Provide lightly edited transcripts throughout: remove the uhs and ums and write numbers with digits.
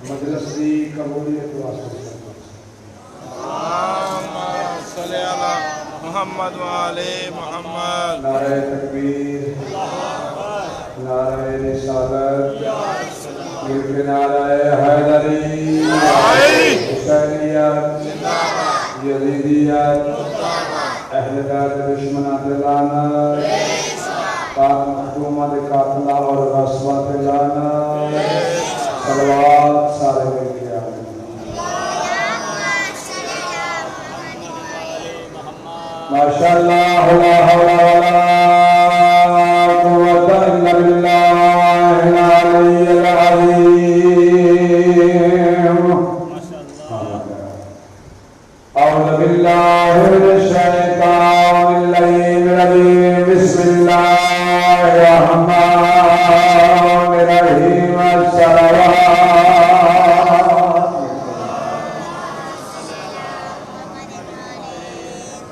مجلس دی قبولیت واسطے اللہم صلی علی محمد وعلی محمد. نعرہ تکبیر، نعرہ رسالت، پھر کے نعرہ حیدری، حسینیت، یزیدیت، اہل بیت دشمنات لعنت، پاک مخدومات قاتلہ اور غصبات لعنت، صلوات سارے مل کے آمین. ماشاءاللہ لا حول ولا قوة الا باللہ العلی العظیم. اعوذ باللہ من الشیطان اللعین الرجیم. بسم اللہ الرحمن الرحیم.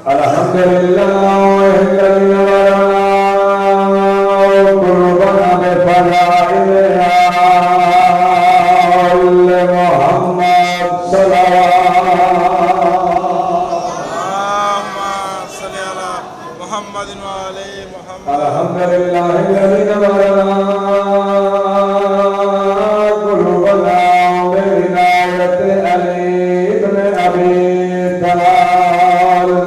الحمدللہ الذی نورنا قلوبنا بفضائلہ محمد صلی علی محمد وعلی محمد. الحمدللہ الذی نورنا قلوبنا بعنایت علی ابن ابی طالب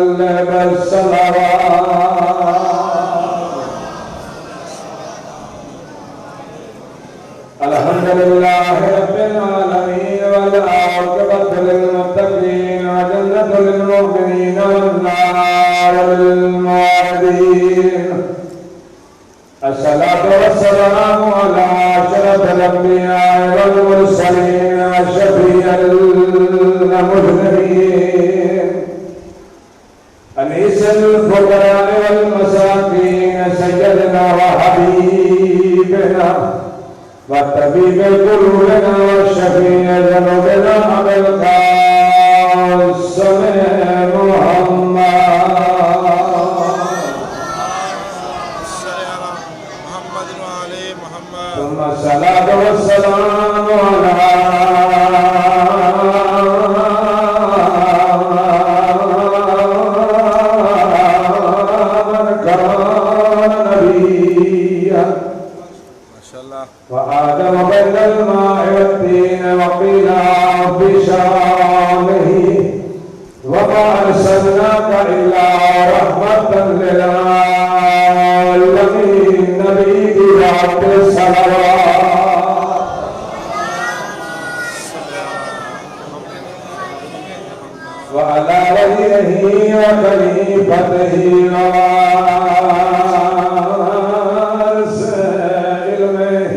الحمدللہ رب العالمین والعاقبۃ للمتقین وجنۃ للمؤمنین والنار للمعرضین. الصلاة والسلام على أشرف الأنبياء والمرسلين وشفيع المذنبين أنيس الفقراء والمساكين سيدنا وحبيبنا وطبيب قلوبنا وشفيع ذنوبنا أبي القاسم محمد. ثم الصلاة والسلام على من كان نبيا وآدم بين الماء والدين وقيل في شامه وما أرسلناك إلا رحمة للعالمين. نبي رب الصلوات وعلى وليه وخليفته ووارث علمه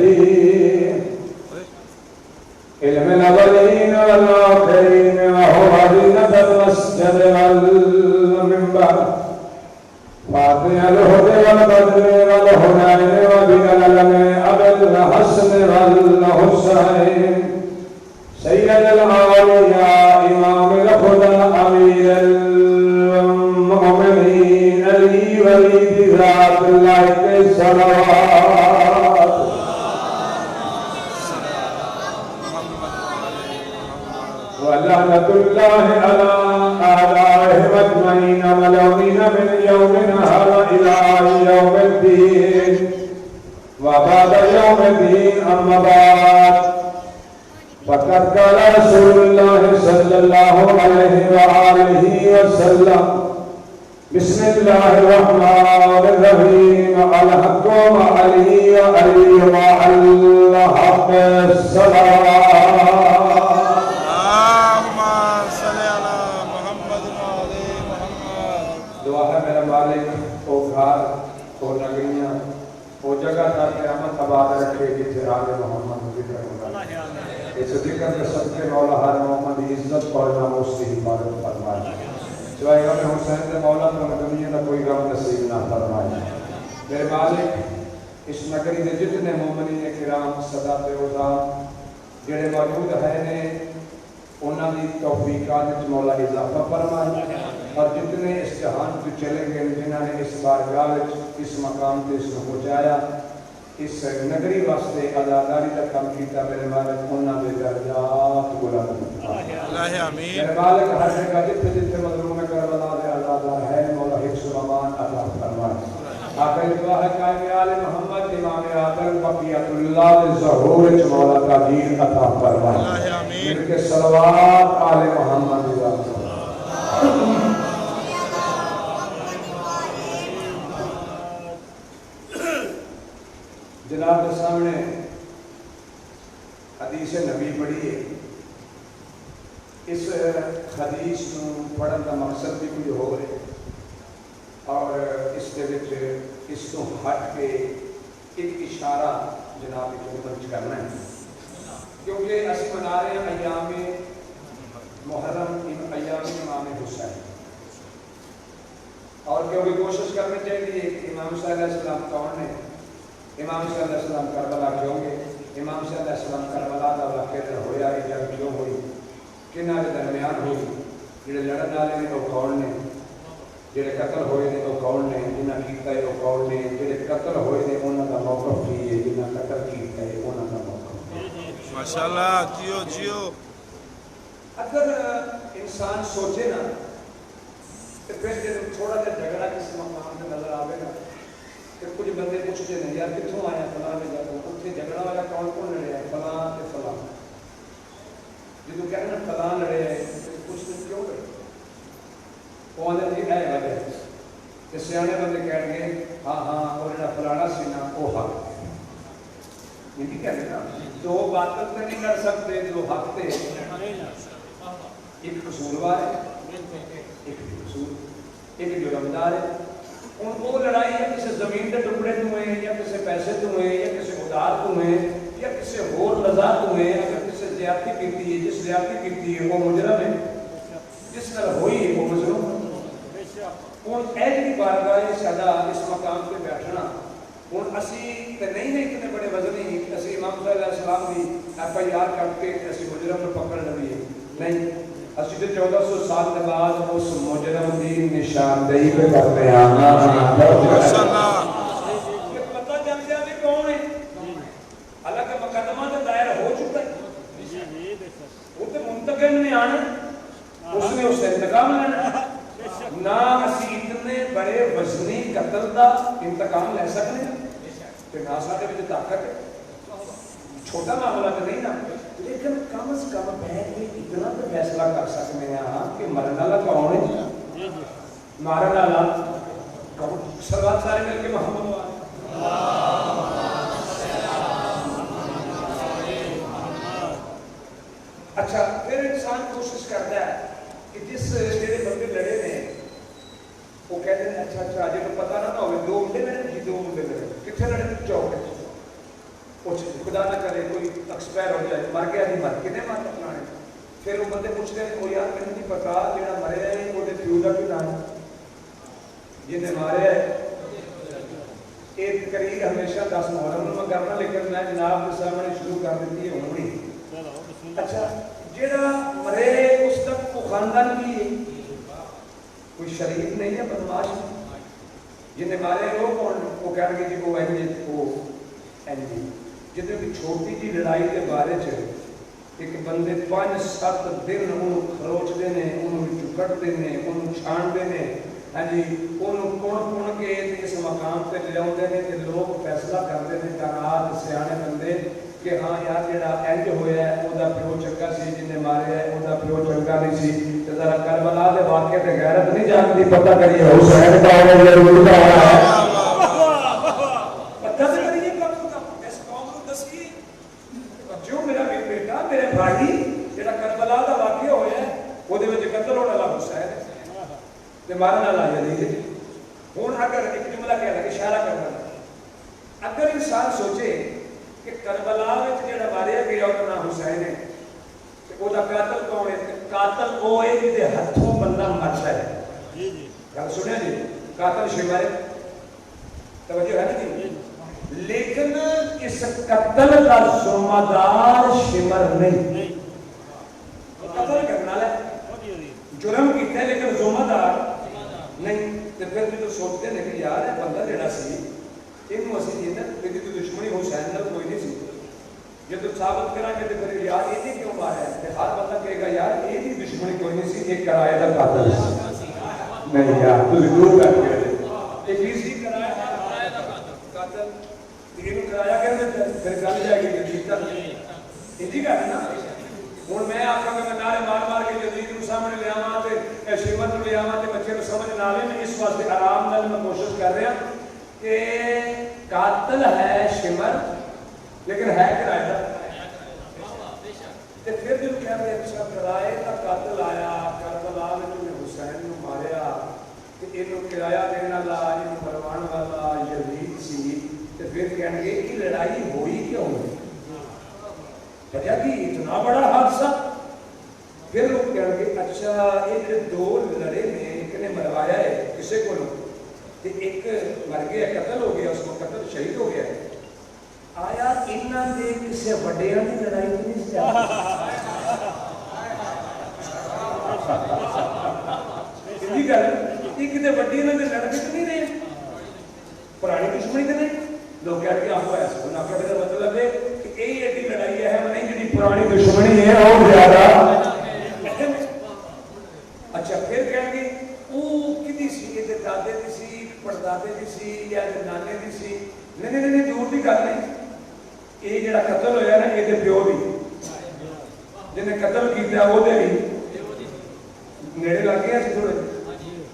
علم الأولين والآخرين وهو زينة المسجد والمنبر فاطر الهدى والبدر والهنين وبالألم أبي الحسن والحسين سيد الأولياء إمام الهدى أمير المؤمنين لي ولي ذات الله الصلوات. ولعنة الله على أعدائهم أجمعين ملعونين من يومنا هذا إلى يوم الدين. وبعد يوم الدين أما بعد فقد قال رسول الله صلى الله عليه وآله وسلم بسم الله الرحمن الرحيم. الحق وعلي وعلي مع الحق الصلاة. دعا ہے میرا مالک او گھر او نگریاں او جگہ تا قیامت آباد رکھے جتھے آل محمد ذکر ہوگا. اس ذکر کے صدقے مولا ہر محمد عزت اور ناموس کی حفاظت فرمائے. سوائے غم حسین دے مولا تو دنیا کا کوئی غم نصیب نہ فرمائے. میرے مالک اس نگری دے جتنے مومنین کرام سادات عظام جڑے موجود ہیں نے انہاں دی توفیقات وچ مولا اضافہ فرمائے اور جتنے اس جہان تو چلے گئے جنہاں نے اس بارگاہ وچ اس مقام تے اس کو پہنچایا اس نگری واسطے آزاداری کا کام کیتا میرے مالک انہاں دے درجات بلند اللہ آمین میرے مالک ہر جگہ جتھے جتھے مظلوم کربلا دے آزادار ہے مولا حفظ و امان عطا فرمائے آخری دعا ہے قائم آل محمد امام اعظم بقیت اللہ دے ظہور وچ مولا تاجیل عطا فرمائے اللہ آمین مل کے صلوات آل محمد جناب کے سامنے حدیث نبی پڑھی ہے اس حدیث کو پڑھن کا مقصد بھی کچھ ہو رہے اور اس کے وچ اس کو ہٹ کے ایک اشارہ جناب کی خدمت کرنا ہے کیونکہ اسی منا رہے ہیں ایام محرم ایام امام حسین اور کیونکہ کوشش کرنی چاہیے کہ امام صلی اللہ علیہ وسلم کون ہے امام صلی اللہ علیہ وسلم کربلا کیوں گئے امام صلی اللہ علیہ وسلم کربلا دا واقعہ ہویا یہ جنگ کیوں ہوئی کنہاں دے درمیان ہوئی جڑے لڑن والے نے وہ کون نے جڑے قتل ہوئے نے وہ کون نے جنہاں کیتا ہے وہ کون نے جڑے قتل ہوئے نے انہاں دا موقف کی ہے جنہاں قتل کیتا ہے انہاں دا موقف ماشاءاللہ جیو جیو اگر انسان سوچے نا تو پھر جب تھوڑا جا جھگڑا کسی مقام پہ نظر آوے گا کہ کچھ بندے پوچھتے ہیں یار کتوں آیا فلاں میں جاتا ہوں اتنے جھگڑا والا کون کون لڑے ہے فلاں تے فلاں جدو کہنا فلاں لڑے ہے پوچھتے کیوں کرے وہ آدھے جی ہے وجہ کہ سیانے بندے کہہ گئے ہاں ہاں اور جڑا فلانا سی نا وہ حق یہ بھی کہتے نا دو باطل تے نہیں کر سکتے دو حق تے ایک قصوروار ہے ایک قصور ایک جرمدار ہے ان کو لڑائی یا کسی زمین کے ٹکڑے تو ہیں یا کسی پیسے تو ہیں یا کسی ادار تو ہیں یا کسی اور رضا تو ہیں اگر کسی زیادتی کیتی ہے جس زیادتی کیتی ہے وہ مجرم ہے جس طرح ہوئی ہے وہ مظلوم ان ایسی بارگاہ سدا اس مقام پہ بیٹھنا ان اسی تے نہیں ہیں اتنے بڑے وزنی اسی امام صلی اللہ علیہ وسلم کی ایف آئی آر کر کے اسی مجرم کو پکڑ لگی ہے نہیں اسی تو 1400 سال کے بعد اس مجرم کی نشاندہی پہ کرتے ہیں یہ پتہ چل گیا کہ کون ہے حالانکہ مقدمہ تو دائر ہو چکا ہے وہ تو منتقم نے آنا اس نے اس سے انتقام لینا نہ اسی اتنے بڑے وزنی قتل کا انتقام لے سکتے کہ نہ سارے بھی طاقت ہے چھوٹا معاملہ تو نہیں نا لیکن کم از کم بیٹھ کے اتنا تو فیصلہ کر سکتے ہیں کہ مرن والا کون ہے مارن والا کون سروات سارے مل کے محمد اچھا پھر انسان کوشش کرتا ہے کہ جس میرے بندے لڑے نے وہ کہتے ہیں اچھا اچھا جب پتہ نہ ہوئے دو منڈے لڑے دو منڈے لڑے کتنے لڑے چوک خدا نہ کرے کوئی ایکسپائر ہو جائے مر گیا نہیں مر کتنے مر اپنا ہے پھر وہ بندے پوچھتے ہیں کوئی یار میں نہیں پتا جہاں مرے ہے وہ پیو کا بھی نام جنہیں مارے ایک تقریر ہمیشہ 10 محرم میں کرنا لیکن میں جناب کے سامنے شروع کر دیتی ہے عمری اچھا جہاں مرے اس تک وہ خاندان کی کوئی شریف نہیں ہے بدماش جنہیں مارے وہ کون وہ کہہ گے جی وہ این جی جتنے بھی چھوٹی جی لڑائی کے بارے چ ایک بندے 5-7 دن انہوں خروچتے ہیں انہوں چکٹتے ہیں انہوں چھانتے ہیں ہاں جی انہوں کون کے اس مقام پہ لے آتے ہیں کہ لوگ فیصلہ کرتے ہیں کائنات سیانے بندے کہ ہاں یار جڑا انج ہویا ہے وہ پیو چنگا سی جنہیں مارے ہے وہ پیو چنگا نہیں سی تے ذرا کربلا دے واقعے تے غیرت نہیں جانتی پتہ کریے حسین کا ہے یا رسول کا ہے پتہ کریے کب اس قوم کو دسیے جو میرا بیٹا میرے بھائی جڑا کربلا دا واقعہ ہویا ہے وہ دے وچ قتل ہونے والا حسین تے مارن والا یزید ہن اگر ایک جملہ کہہ رہا اشارہ کرنا اگر انسان سوچے کہ کربلا وچ جڑا ماریا گیا او نام حسین ہے تے او دا قاتل کون ہے قاتل او ہے جے ہتھوں بندہ مرتا ہے جی جی گل سنیا جی قاتل شمار توجہ ہے جی لیکن اس قتل کا ذمہ دار شمر نہیں قتل کرنا ہے جرم کیتا ہے لیکن ذمہ دار نہیں تے پھر جو سوچتے ہیں کہ یار یہ بندہ جڑا سی یہ اسی یہ نا میری تو دشمنی حسین نال کوئی نہیں سی جب ثابت کرا کہ پھر یار یہ کیوں مارا ہے ہر بندہ کہے گا یار یہ بھی دشمنی کوئی نہیں سی ایک کرائے دا قاتل نہیں یار تو دور کر کے ایک سی کرائے دا قاتل یہ کرایا کہ پھر گل جائے گی جدید تک یہ گل نا ہوں میں آخا کہ میں نعرے مار مار کے جدید کو سامنے لیا تے شیمت کو لیا تے بچے کو سمجھ نہ آئے میں اس واسطے آرام نال میں کوشش کر رہا کہ قاتل ہے شمر لیکن ہے کرائے دا تے پھر جب کہہ رہے اچھا کرائے دا قاتل آیا کربلا میں حسین نو ماریا تے اینو کرایہ دینا لا اینو مروانا والا یزید سی تے پھر کہنے گے کہ لڑائی ہوئی کیوں ہے وجہ کہ اتنا بڑا حادثہ پھر لوگ کہنے گے اچھا یہ دو لڑے نے ایک نے مروایا ہے کسے کو لوگ ایک مر گیا قتل ہو گیا اس کو قتل شہید ہو گیا آیا انہاں دے کسے وڈیاں دی لڑائی نہیں سی یہ گل یہ کتے وڈی انہاں دے لڑ کے نہیں رہے پرانی دشمنی تے نہیں لوگ کہتے ہیں آپ ایسا ہونا کا مطلب ہے کہ یہ ایسی لڑائی ہے نہیں جی پرانی دشمنی ہے اور زیادہ اچھا پھر کہیں گے وہ کدی سی یہ دادے دی سی پردادے دی سی یا نانے دی سی نہیں دور کی گل نہیں یہ جڑا قتل ہویا نا یہ پیو بھی جنہیں قتل کیتا وہ دے بھی نیڑے لگ گیا سی تھوڑے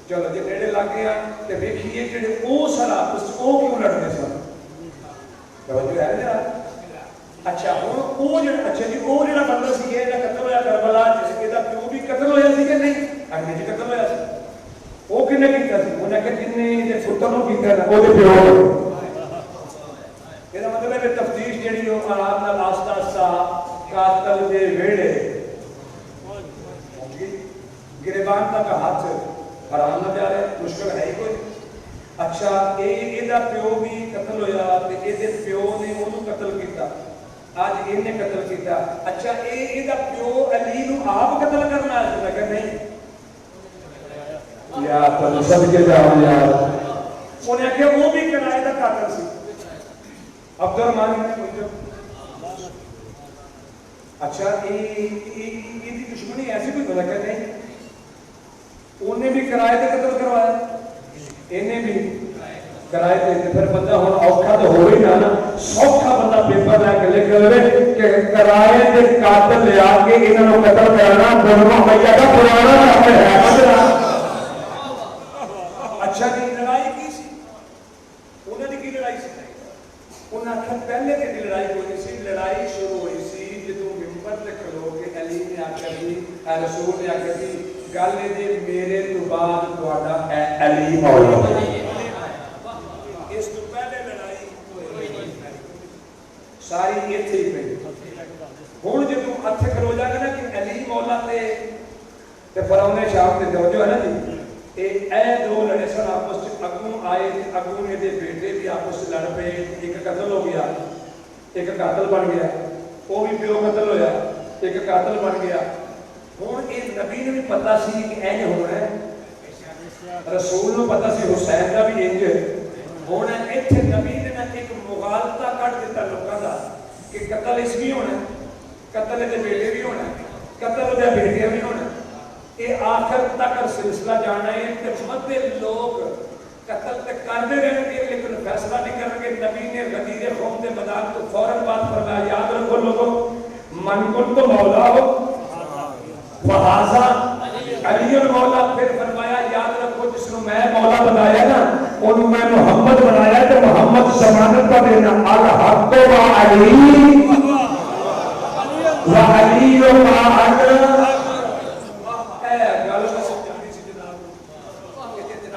چلو جی نیڑے لگ گیا تو ویکھیے جڑے وہ سر آپس وہ کیوں لڑتے سن توجہ ہے جا اچھا ہوں وہ جڑا اچھا جی وہ جڑا بندہ سی یہ جڑا قتل ہویا کربلا جس کے دا پیو بھی قتل ہویا سی کہ نہیں انگریزی قتل ہویا سی وہ کنے کیتا سی انہاں کہ جن نے پتر نو کیتا نا وہ دے پیو یہ مطلب ہے تفتیش جڑی ہو آرام نال آستہ آستہ قاتل دے ویڑے گریبان تک ہاتھ حرام نہ جا رہے مشکل ہے ہی کوئی اچھا یہ پیو بھی قتل ہویا تے یہ پیو نے انہوں قتل کیتا آج یہ نے قتل کیتا اچھا یہ پیو علی نو آپ قتل کرنا ہے لگا نہیں یا پر سب کے جاؤ یار انہیں کہ وہ بھی کرائے دا قاتل سی عبد الرحمن نے پوچھا اچھا یہ دشمنی ایسی کوئی بلا کہ نہیں انہیں بھی کرائے دا قتل کروایا انہیں بھی کرائے تے پھر بندہ ہن اوکھا تو ہو ہی نہ سوکھا بندہ پیپر لے کے لکھ لے کہ کرائے تے قاتل لے آ کے انہاں نوں قتل کرنا بولوا بھیا دا پرانا کام ہے بدلا اچھا دی لڑائی کی سی انہاں دی کی لڑائی سی انہاں کہ پہلے دی لڑائی ہوئی سی لڑائی شروع ہوئی سی جدوں منبر تے کھلو کے علی نے آکھیا جی رسول نے آکھیا جی گل دے میرے تو بعد تہاڈا اے علی مولا اس تو پہلے لڑائی ساری ایتھے ہی پئی ہن جدوں ہتھ کھلو جاگا نا کہ علی مولا تے فرعون شام تے توجہ ہے نا جی اے دو لڑے سن آپس وچ اگوں آئے اگوں نے دے بیٹے بھی آپس وچ لڑ پئے ایک قتل ہو گیا ایک قاتل بن گیا وہ بھی پیو قتل ہویا ایک قاتل بن گیا ہوں یہ نبی نے بھی پتا سی کہ انج ہونا ہے رسول نے پتا سی حسین کا بھی انج ہونا ہے اتنے نبی نے ایک مغالطہ کٹ دیتا لوگوں کا کہ قتل اس بھی ہونا ہے قتل دے بیٹے بھی ہونا ہے قتل دے بیٹے بھی ہونا ہے یہ آخر تک سلسلہ جانا ہے کہ مدے لوگ قتل تے کرتے رہنے کے لیکن فیصلہ نہیں کریں گے نبی نے غدیر قوم کے مدار تو فوراً بات فرمایا یاد رکھو لوگوں من کن تو مولا ہو فہذا علی المولا پھر فرمایا یاد رکھو جس نے میں مولا بنایا نا ان میں محمد بنایا تو محمد ضمانت کا دینا الحق و علی و علی و معنا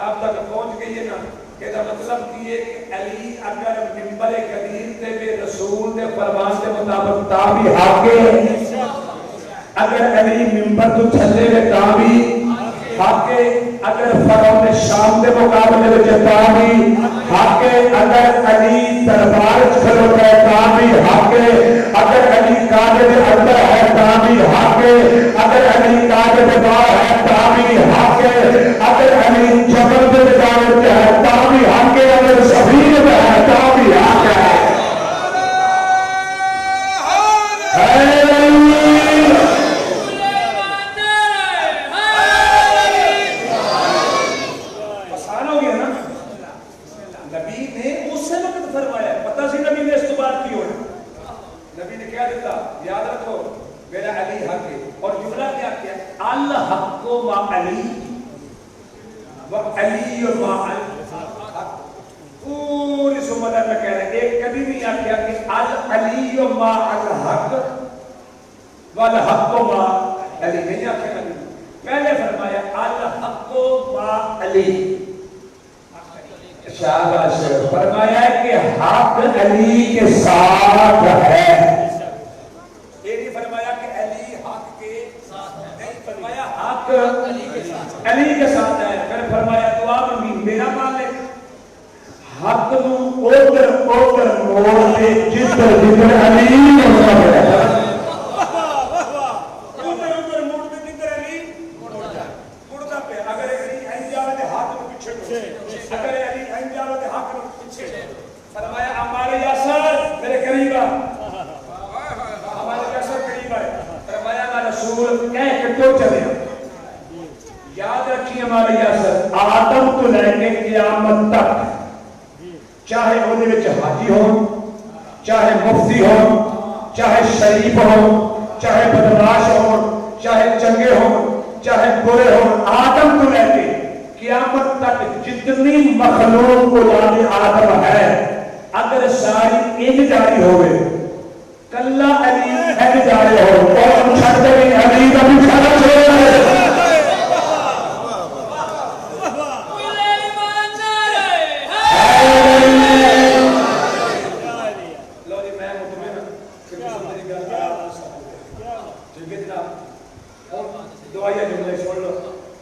جناب تک پہنچ گئی ہے نا کہ مطلب یہ کہ علی اگر منبر قدیر تے بے رسول دے فرمان کے مطابق تابی حق اگر علی منبر تو چھلے میں تابی حق اگر فرعون شام دے مقابلے میں تابی حق اگر علی دربار کھلو ہے تابی حق اگر علی کعبے دے اندر ہے تابی حق اگر علی کعبے دے باہر ہے تابی حق اگر علی جبل دے جانے ہے تابی حق اگر زمین میں ہے تابی علی وعلی ما پوری سمدر میں کہہ رہے ہیں ایک کبھی نہیں آکھیا کہ العلی ما الحق والحق ما علی نہیں آکھیا نبی پہلے فرمایا الحق ما علی شاباش فرمایا کہ حق علی کے ساتھ ہے یہ نہیں فرمایا کہ علی حق کے ساتھ ہے نہیں فرمایا حق علی کے ساتھ ہے پھر فرمایا دعا میں میرا مالک حق نو اوتر موڑ دے جدھر جدھر علی مصطفیٰ ہے اوتر موڑ دے جدھر علی مڑتا پہ اگر علی این جاوے دے حق نو پیچھے کو اگر علی این جاوے دے حق نو پیچھے فرمایا ہمارے یاسر میرے قریب آ ہمارے یاسر قریب آئے فرمایا میں رسول کہہ کے تو چلے یاد رکھیے ہمارے یاسر آدم تو لے کے قیامت تک چاہے وہ حاجی ہو چاہے مفتی ہو چاہے شریف ہو چاہے بدماش ہو چاہے چنگے ہو چاہے برے ہو آدم تو لے کے قیامت تک جتنی مخلوق اولاد آدم ہے اگر ساری ان جاری ہوئے کلہ علی ان جاری ہو اور چھڑ دیں علی کا بھی چھڑا چھوڑا ہے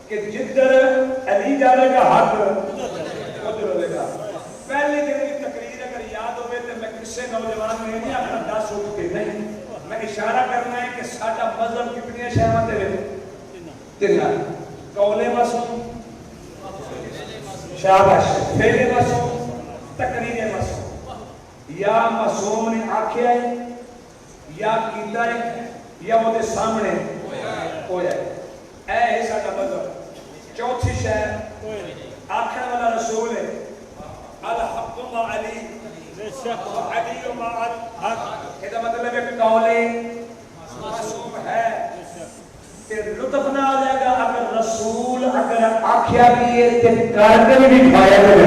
کہ جدھر علی جانے کا حق ادھر ہوئے گا پہلے دن کی تقریر اگر یاد ہوئے تو میں کسے نوجوان میں نہیں اپنا 10 اٹھتے نہیں میں اشارہ کرنا ہے کہ ساڑھا مذہب کتنی شہمت ہے تنہ قول مسلم شاباش فعل مسلم تقریر مسلم یا مسلم نے آکھیا ہے یا کیتا ہے یا وہ دے سامنے ہویا ہے اے ساڑھا مذہب چوتھی شہر آخر والا رسول ہے الحق ما علی علی ما الحق یہ مطلب ہے کہ قولے معصوم ہے پھر لطف نہ آ جائے گا اگر رسول اگر آکھیا بھی ہے تو کارکر بھی کھایا کرے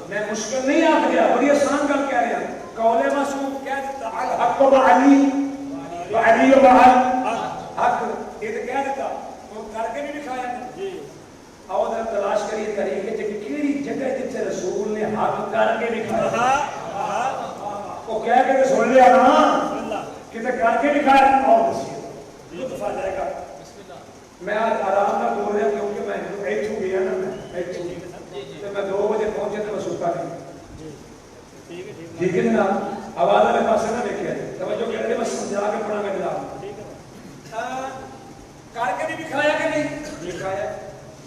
میں مشکل نہیں آکھ گیا بڑی آسان کر کہہ رہا قولے معصوم کہہ دیتا الحق ما علی وعلی ما الحق یہ تو کہہ دیتا کر کے بھی دکھایا نا آؤ ذرا تلاش کریے کہ کیڑی جگہ جتھے رسول نے حق کر کے دکھایا وہ کہہ کے تو سن لیا نا کہ کر کے دکھایا اور دسیے لطف آ جائے گا میں آج آرام نہ بول رہا کیونکہ میں ایتھو گیا نا میں تو میں 2 بجے پہنچے تو میں سوتا نہیں ٹھیک ہے نا آواز والے پاس نہ دیکھے توجہ کر کے میں سمجھا کے پڑھا گا جناب کر کے بھی دکھایا کہ نہیں دکھایا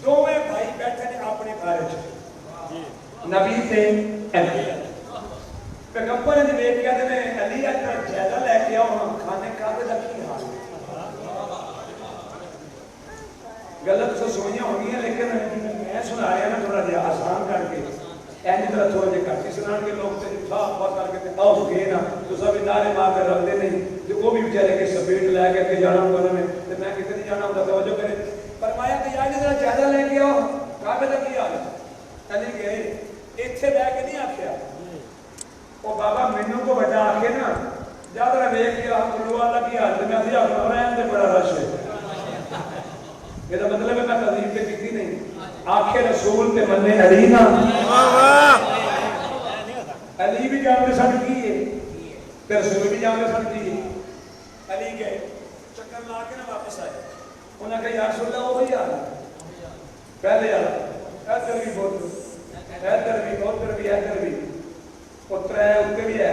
دوویں بھائی بیٹھے نے اپنے گھر وچ نبی تے علی پیغمبر نے دیکھ کے تے علی اکبر جائزہ لے کے آؤ کھانے کعبے دا کی حال غلط تو سوئیاں ہونی ہیں لیکن میں سنا رہا نا تھوڑا جہا آسان کر کے اینی طرح تھوڑا جہا کر کے سنان کے لوگ تے تھا بات کر کے تے آؤ گئے نا تو سب نعرے مار کر رکھتے نہیں تو وہ بھی بیچارے کے سپیڈ لے کے جانا ہوگا میں تے میں کتے نہیں جانا ہوتا توجہ کرے فرمایا کہ یار ذرا جائزہ لے کے آؤ کعبے دا کی حال ہے علی گئے ایتھے بیٹھ کے نہیں آکھیا او بابا مینوں کو بچا آکھے نا جا ذرا ویکھ کے اللہ والا کی حال تے میں اسی اپنا رہن تے بڑا رش ہے یہ دا مطلب ہے میں تذیب تے کیتی نہیں آکھے رسول تے مننے علی نا علی بھی جانتے سن کی ہے تے رسول بھی جانتے سن کی ہے علی گئے چکر لا کے نا واپس آئے انہاں کہا یا رسول اللہ وہی آ رہا پہلے آ رہا ادھر بھی بہت ادھر بھی ادھر بھی پتر ہے اتنے بھی ہے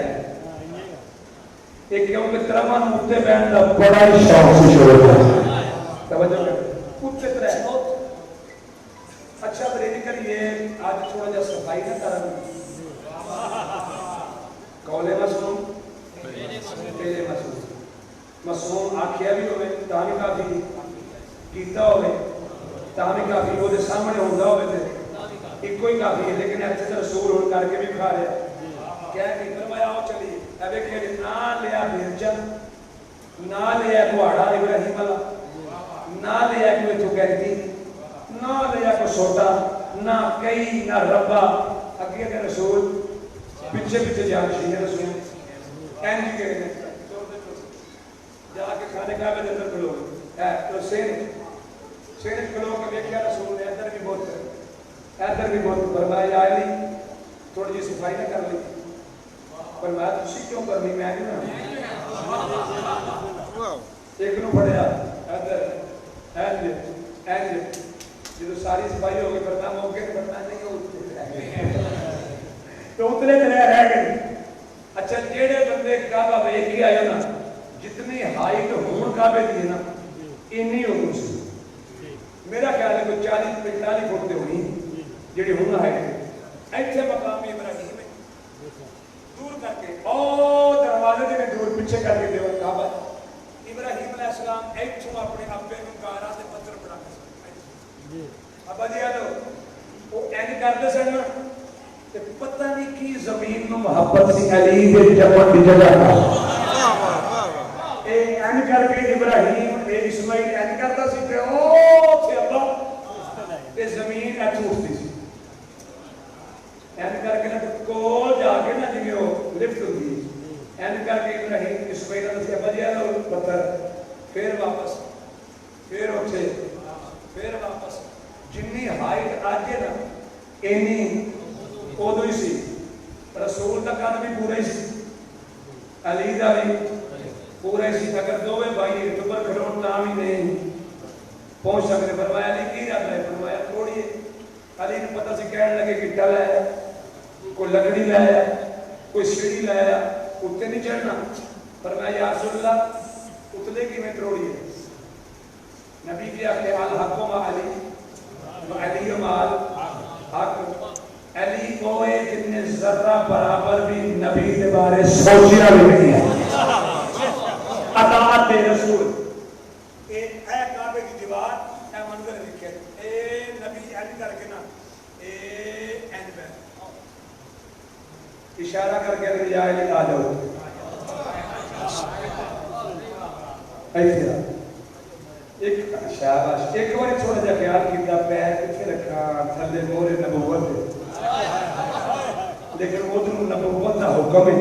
ایک کیونکہ ترمان اتنے بہن کا بڑا ہی شوق سے شروع ہے توجہ کر اتنے تر ہے بہت اچھا بریدی کریے آج تھوڑا جا صفائی نہ کرنا قولے مسلم پیلے مسلم مسلم آکھیا بھی ہوئے تاہمی کافی کیتا ہوئے تاہمی کافی وہ دے سامنے ہوندہ ہوئے تھے ایک کوئی کافی ہے لیکن اچھے سے رسول ہون کر کے بھی کھا رہے کیا کہ فرمایا آؤ چلیے اب ایک کہ نہ لیا بیرچن نہ لیا گوارا ابراہیم اللہ نہ لیا کوئی تو کہتی نہ لیا کو سوٹا نہ کئی نہ ربا اگے کے رسول پیچھے پیچھے جانشین رسول این جی کے جا کے کھانے کا بھی اندر کھلو تو سین کھلو کے دیکھا رسول نے ادھر بھی بہت فرمایا علی تھوڑی جی صفائی نہ کر لی فرمایا تسی کیوں کرنی میں نہیں نا ایک نو پڑھیا ادھر این جب ساری صفائی ہو گئی فرمایا موقع فرمایا نہیں ہوتے تو اتنے رہ گئے اچھا جیڑے بندے کعبہ بیٹھ کے آئے نا جتنی ہائٹ ہون کعبے دی نا انی ہو سی میرا خیال ہے کوئی 40-45 فٹ تے ہونی جڑی ہون ہائٹ ایتھے مقام ابراہیم ہے دور کر کے او دروازے دے دور پیچھے کر کے دیو کعبہ ابراہیم علیہ السلام ایتھوں اپنے ابے نوں گارا تے پتھر بنا کے ابا جی آلو وہ این کرتے سن تے پتہ نہیں کی زمین نو محبت سی علی دے جمع دی جگہ اے این کر کے ابراہیم اے اسماعیل این کرتا سی تے او تھے اللہ تے زمین ایتھوں اٹھتی سی این کر کے نا کول جا کے نا جی وہ لفٹ ہوتی این کر کے ابراہیم اسماعیل نے ابا جی آلو پتھر پھر واپس پھر اٹھے پھر واپس جنی ہائٹ آجے نا اینی ادو ہی سی رسول کا قد بھی پورا ہی سی علی دا بھی پورا ہی سی اگر دوویں بھائی ایک پر کھڑون تاں بھی نہیں پہنچ سکتے فرمایا علی کی رات ہے فرمایا تھوڑی علی نے پتہ سی کہنے لگے کہ ٹل ہے کوئی لکڑی لایا کوئی سیڑھی لایا اتنے نہیں چڑھنا فرمایا یا رسول اللہ اتلے کی میں تروڑی ہے نبی کی آخر الحق و علی علی و مال حق علی کوئے جن نے ذرہ برابر بھی نبی دے بارے سوچیا بھی نہیں ہے اطاعت رسول اے کعبے کی دیوار اے منظر لکھے اے نبی علی کر کے نا اے این پہ اشارہ کر کے یا علی آ جاؤ ایسے ایک شاباش ایک بار چھوڑا جا خیال کیتا پیر کتنے رکھا تھلے مورے نبوت لیکن ادھر نبوت کا حکم ہے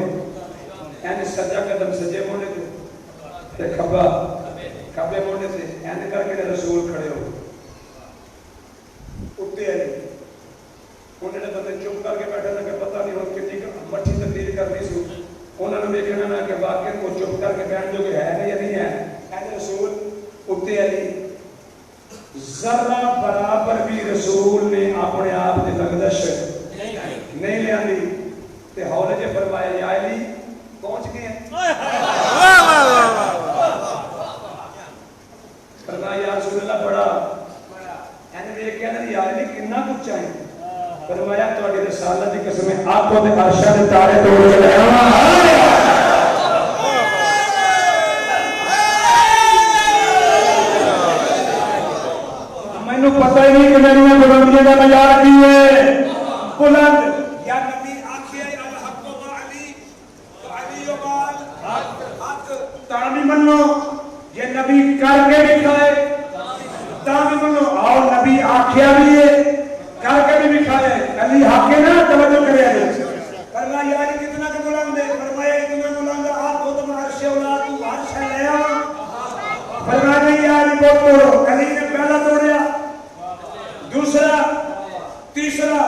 یعنی سجا قدم سجے موڑے تے کھبے موڑے سے یعنی کر کے رسول کھڑے ہو اٹھتے ہیں انہوں نے بندے چپ کر کے بیٹھے کہ پتہ نہیں ہو کتنی مٹھی تبدیل کرنی سی انہوں نے دیکھنا نا کہ واقعی کو چپ کر کے بیٹھ جو کہ ہے یا نہیں ہے یعنی رسول اٹھتے علی ذرہ برابر بھی رسول نے اپنے آپ نے لگدش نہیں لیا دی تے حولے جے فرمایا یا علی پہنچ گئے ہیں فرمایا یا رسول اللہ بڑا یعنی دیکھ کے اندر یا علی کنا کچھ چاہیں فرمایا تو اگر رسالت کی قسم ہے آنکھوں نے عرشہ نے تارے توڑ کے لیا پتہ ہی نہیں کہ میری بلندیاں کا معیار کی ہے بلند یا نبی آنکھیں الحق و علی تو علی و مال حق تاں بھی منو یہ نبی کر کے دکھائے تاں بھی منو اور نبی آنکھیں بھی ہے کر کے بھی دکھائے علی حق ہے نا توجہ کرے فرمایا یا علی کتنا کہ بلند ہے فرمایا اتنا بلند آپ کو تم عرش اولاد تو عرش لے آؤ فرمایا یا علی کو توڑو علی نے پہلا توڑیا دوسرا تیسرا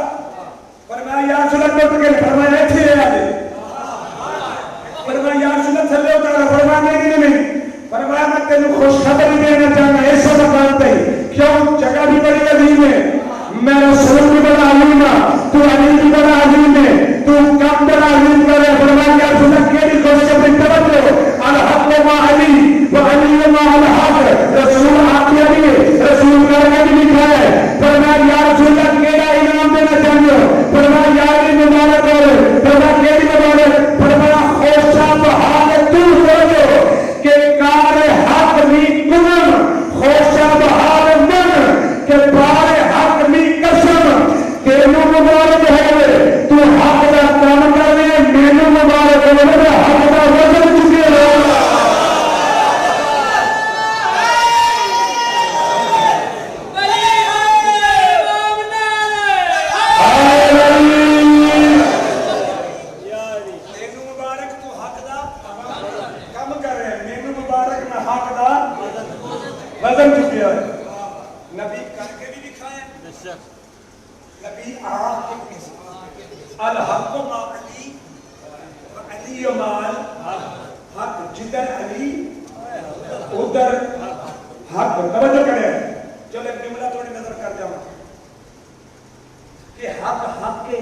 فرمایا یا رسول اللہ ٹوٹ کے فرمایا ایتھے لے آ دے فرمایا یا رسول اللہ تھلے اتارا فرمایا نہیں فرمایا میں تینوں خوش خبری دینا چاہنا ایسا مقام پہ کیوں جگہ بھی بڑی عظیم ہے میں رسول بھی بڑا عظیم ہے تو علی بھی بڑا عظیم ہے تو کم بڑا عظیم کرے فرمایا یا رسول اللہ کیلی خوش خبری توجہ الحق ما علی و علی ما الحق رسول آقیا بھی رسول کر کے بھی لکھا ہے فرمایا یا رسول اللہ کیڑا انعام دینا چاہتے ہو فرمایا یا علی مبارک اور فرمایا کیڑی مبارک فرمایا خوشا بحال تو سوچو کہ کار حق می کنم خوشا بحال من کہ بار حق می قسم تینوں مبارک ہے تو حق دا کام کرنے مینوں مبارک ہے حق دا وزن چکے ہو وزن چکیا ہے نبی کر کے بھی دکھائے نبی آپ کے الحق ما علی علی مال حق جدر علی ادھر حق توجہ کریں چلو ایک جملہ تھوڑی نظر کر جاؤں کہ حق حق کے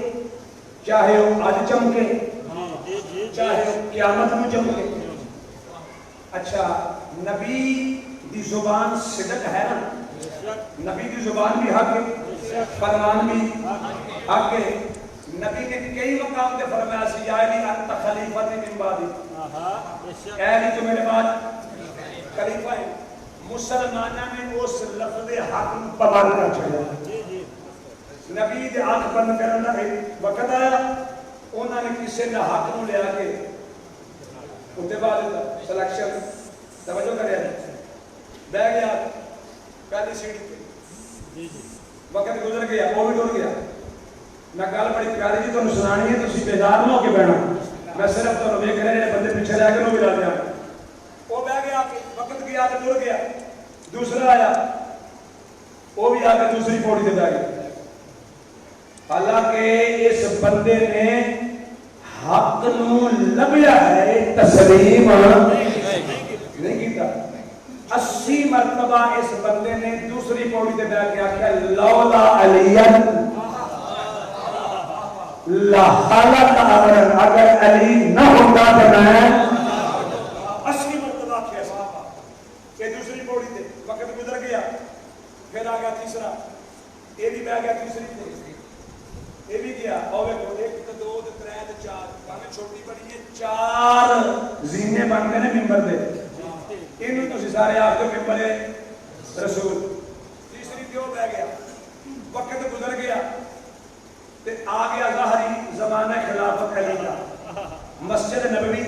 چاہے وہ آج چمکے چاہے وہ قیامت میں چمکے اچھا نبی دی زبان صدق ہے نا نبی دی زبان بھی حق ہے فرمان بھی حق ہے نبی نے کئی مقام دے فرمایا سی یا علی انت خلیفۃ من بعدی اے علی تو میرے بعد خلیفہ ہے مسلمانہ میں اس لفظ حق پابندنا چاہیے نبی دے آنکھ بند کرنا وقت آیا انہوں نے کسی نے حق نو لیا کے انتے بعد سلیکشن توجہ کرے بہ گیا پہلی سیڑھی پہ وقت گزر گیا وہ بھی ڈر گیا میں گل بڑی پیاری جی تمہیں سنانی ہے تسی بیدار نہ ہو کے بہنا میں صرف تمہیں ویکھ رہے ہیں بندے پیچھے رہ کے نو ملا دیا وہ بہ گیا وقت گیا تو ڈر گیا دوسرا آیا وہ بھی آ کے دوسری پوڑی سے بہ گیا حالانکہ اس بندے نے حق نو لبیا ہے تسلیم نہیں کیتا 80 مرتبہ اس بندے نے دوسری پوڑی تے بیٹھ کے آکھیا لولا علی لا حالت اگر علی نہ ہوتا تو میں 80 مرتبہ آکھیا صحابہ کہ دوسری پوڑی تے وقت گزر گیا پھر آ گیا تیسرا یہ بھی بیٹھ گیا تیسری تے یہ بھی گیا اور ایک تو دو تو ترے تو چار باہیں چھوٹی بڑی ہے 4 زینے بن گئے نے ممبر دے انہوں تو سارے آپ کو ممبر رسول تیسری کیوں بہ گیا وقت گزر گیا تے آ گیا ظاہری زمانہ خلافت علی کا مسجد نبوی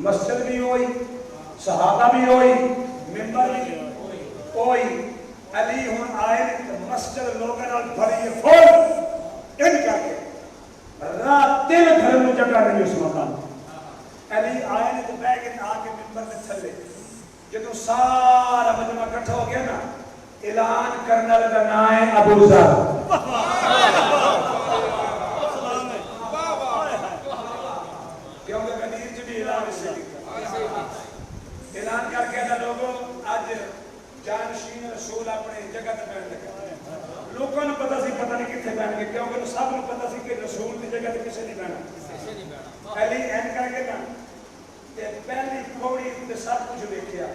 مسجد بھی ہوئی صحابہ بھی ہوئی ممبر بھی ہوئی علی ہون آئے مسجد لوگوں نال بھری فل ان کر کے رات دل دھرم میں جگہ نہیں اس مقام علی آئے نے تو بیٹھ کے آ کے ممبر میں تھلے جدوں سارا مجمع اکٹھا ہو گیا نا اعلان کرنے والا نام ہے ابو ذر کیونکہ غدیر جی بھی اعلان اس سے اعلان کر کے دا لوگوں آج جانشین رسول اپنے جگہ تے بیٹھ لگا لوگوں نے پتہ سی پتہ نہیں کتنے بیٹھ گئے کیونکہ سب کو پتہ سی کہ رسول کی جگہ تے کسے نہیں بیٹھنا علی این کر کے نا کہ پہلی پوڑی تے سب کچھ دیکھیا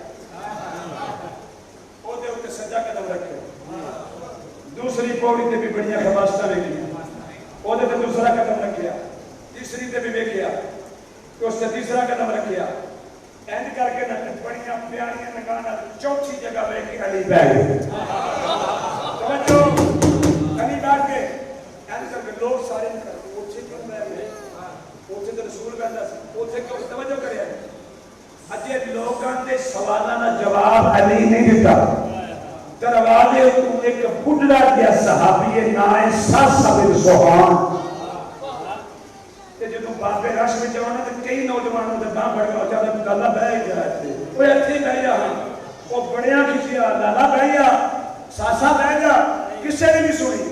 او دے اوتے سجا قدم رکھے دوسری پوڑی تے بھی بڑیاں خواستہ دیکھی او دے تے دوسرا قدم رکھیا تیسری تے بھی دیکھیا کہ اس تے تیسرا قدم رکھیا این کر کے نا بڑیاں پیاریاں نگانا چوتھی جگہ بیٹھ کے علی بیٹھ گئے توجہ علی بیٹھ کے این کر کے لوگ سارے کر اوچھے کیوں بیٹھ گئے اوچھے تو رسول بیٹھا سی اوچھے کیوں توجہ کرے اجے لوگاں دے سوالاں دا جواب علی نہیں دیتا دروازے تو ایک بڈھڑا کیا صحابی نام ساسا بن سوہان تے جدوں بابے رش وچ آنے تے کئی نوجوانوں دے باں بڑے ہو جاندے لالا بیٹھ گیا تے او ایتھے بیٹھ جا او بڑیاں کھچیا لالا بیٹھ جا ساسا بیٹھ جا کسے نے نہیں سنی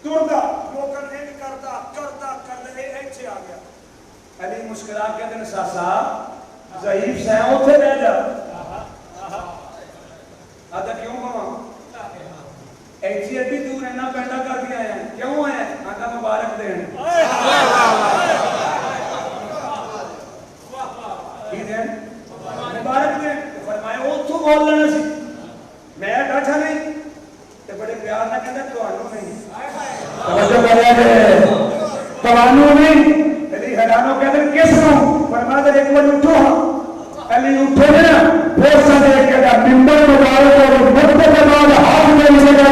ٹردا لوکاں نے کردا کر لے ایتھے آ گیا علی مسکرا کے کہندے ساسا ضعیف سے اوتھے بیٹھ جا آدھا کیوں ماما ایسی ایڈی دور ہے نا پیدا کر دیا ہے کیوں ہے آدھا مبارک دین کی دین مبارک دین فرمایا وہ تو بول لینا سی میں بیٹھا نہیں تے بڑے پیار نہ کہتا توانو نہیں توجہ کریا جے توانو نہیں علی حیرانو کہتے کس نو فرمایا ایک بار اٹھو علی اٹھے نا پھر سے دیکھ کے ممبر مبارک اور وقت کے بعد ہاتھ میں لے گا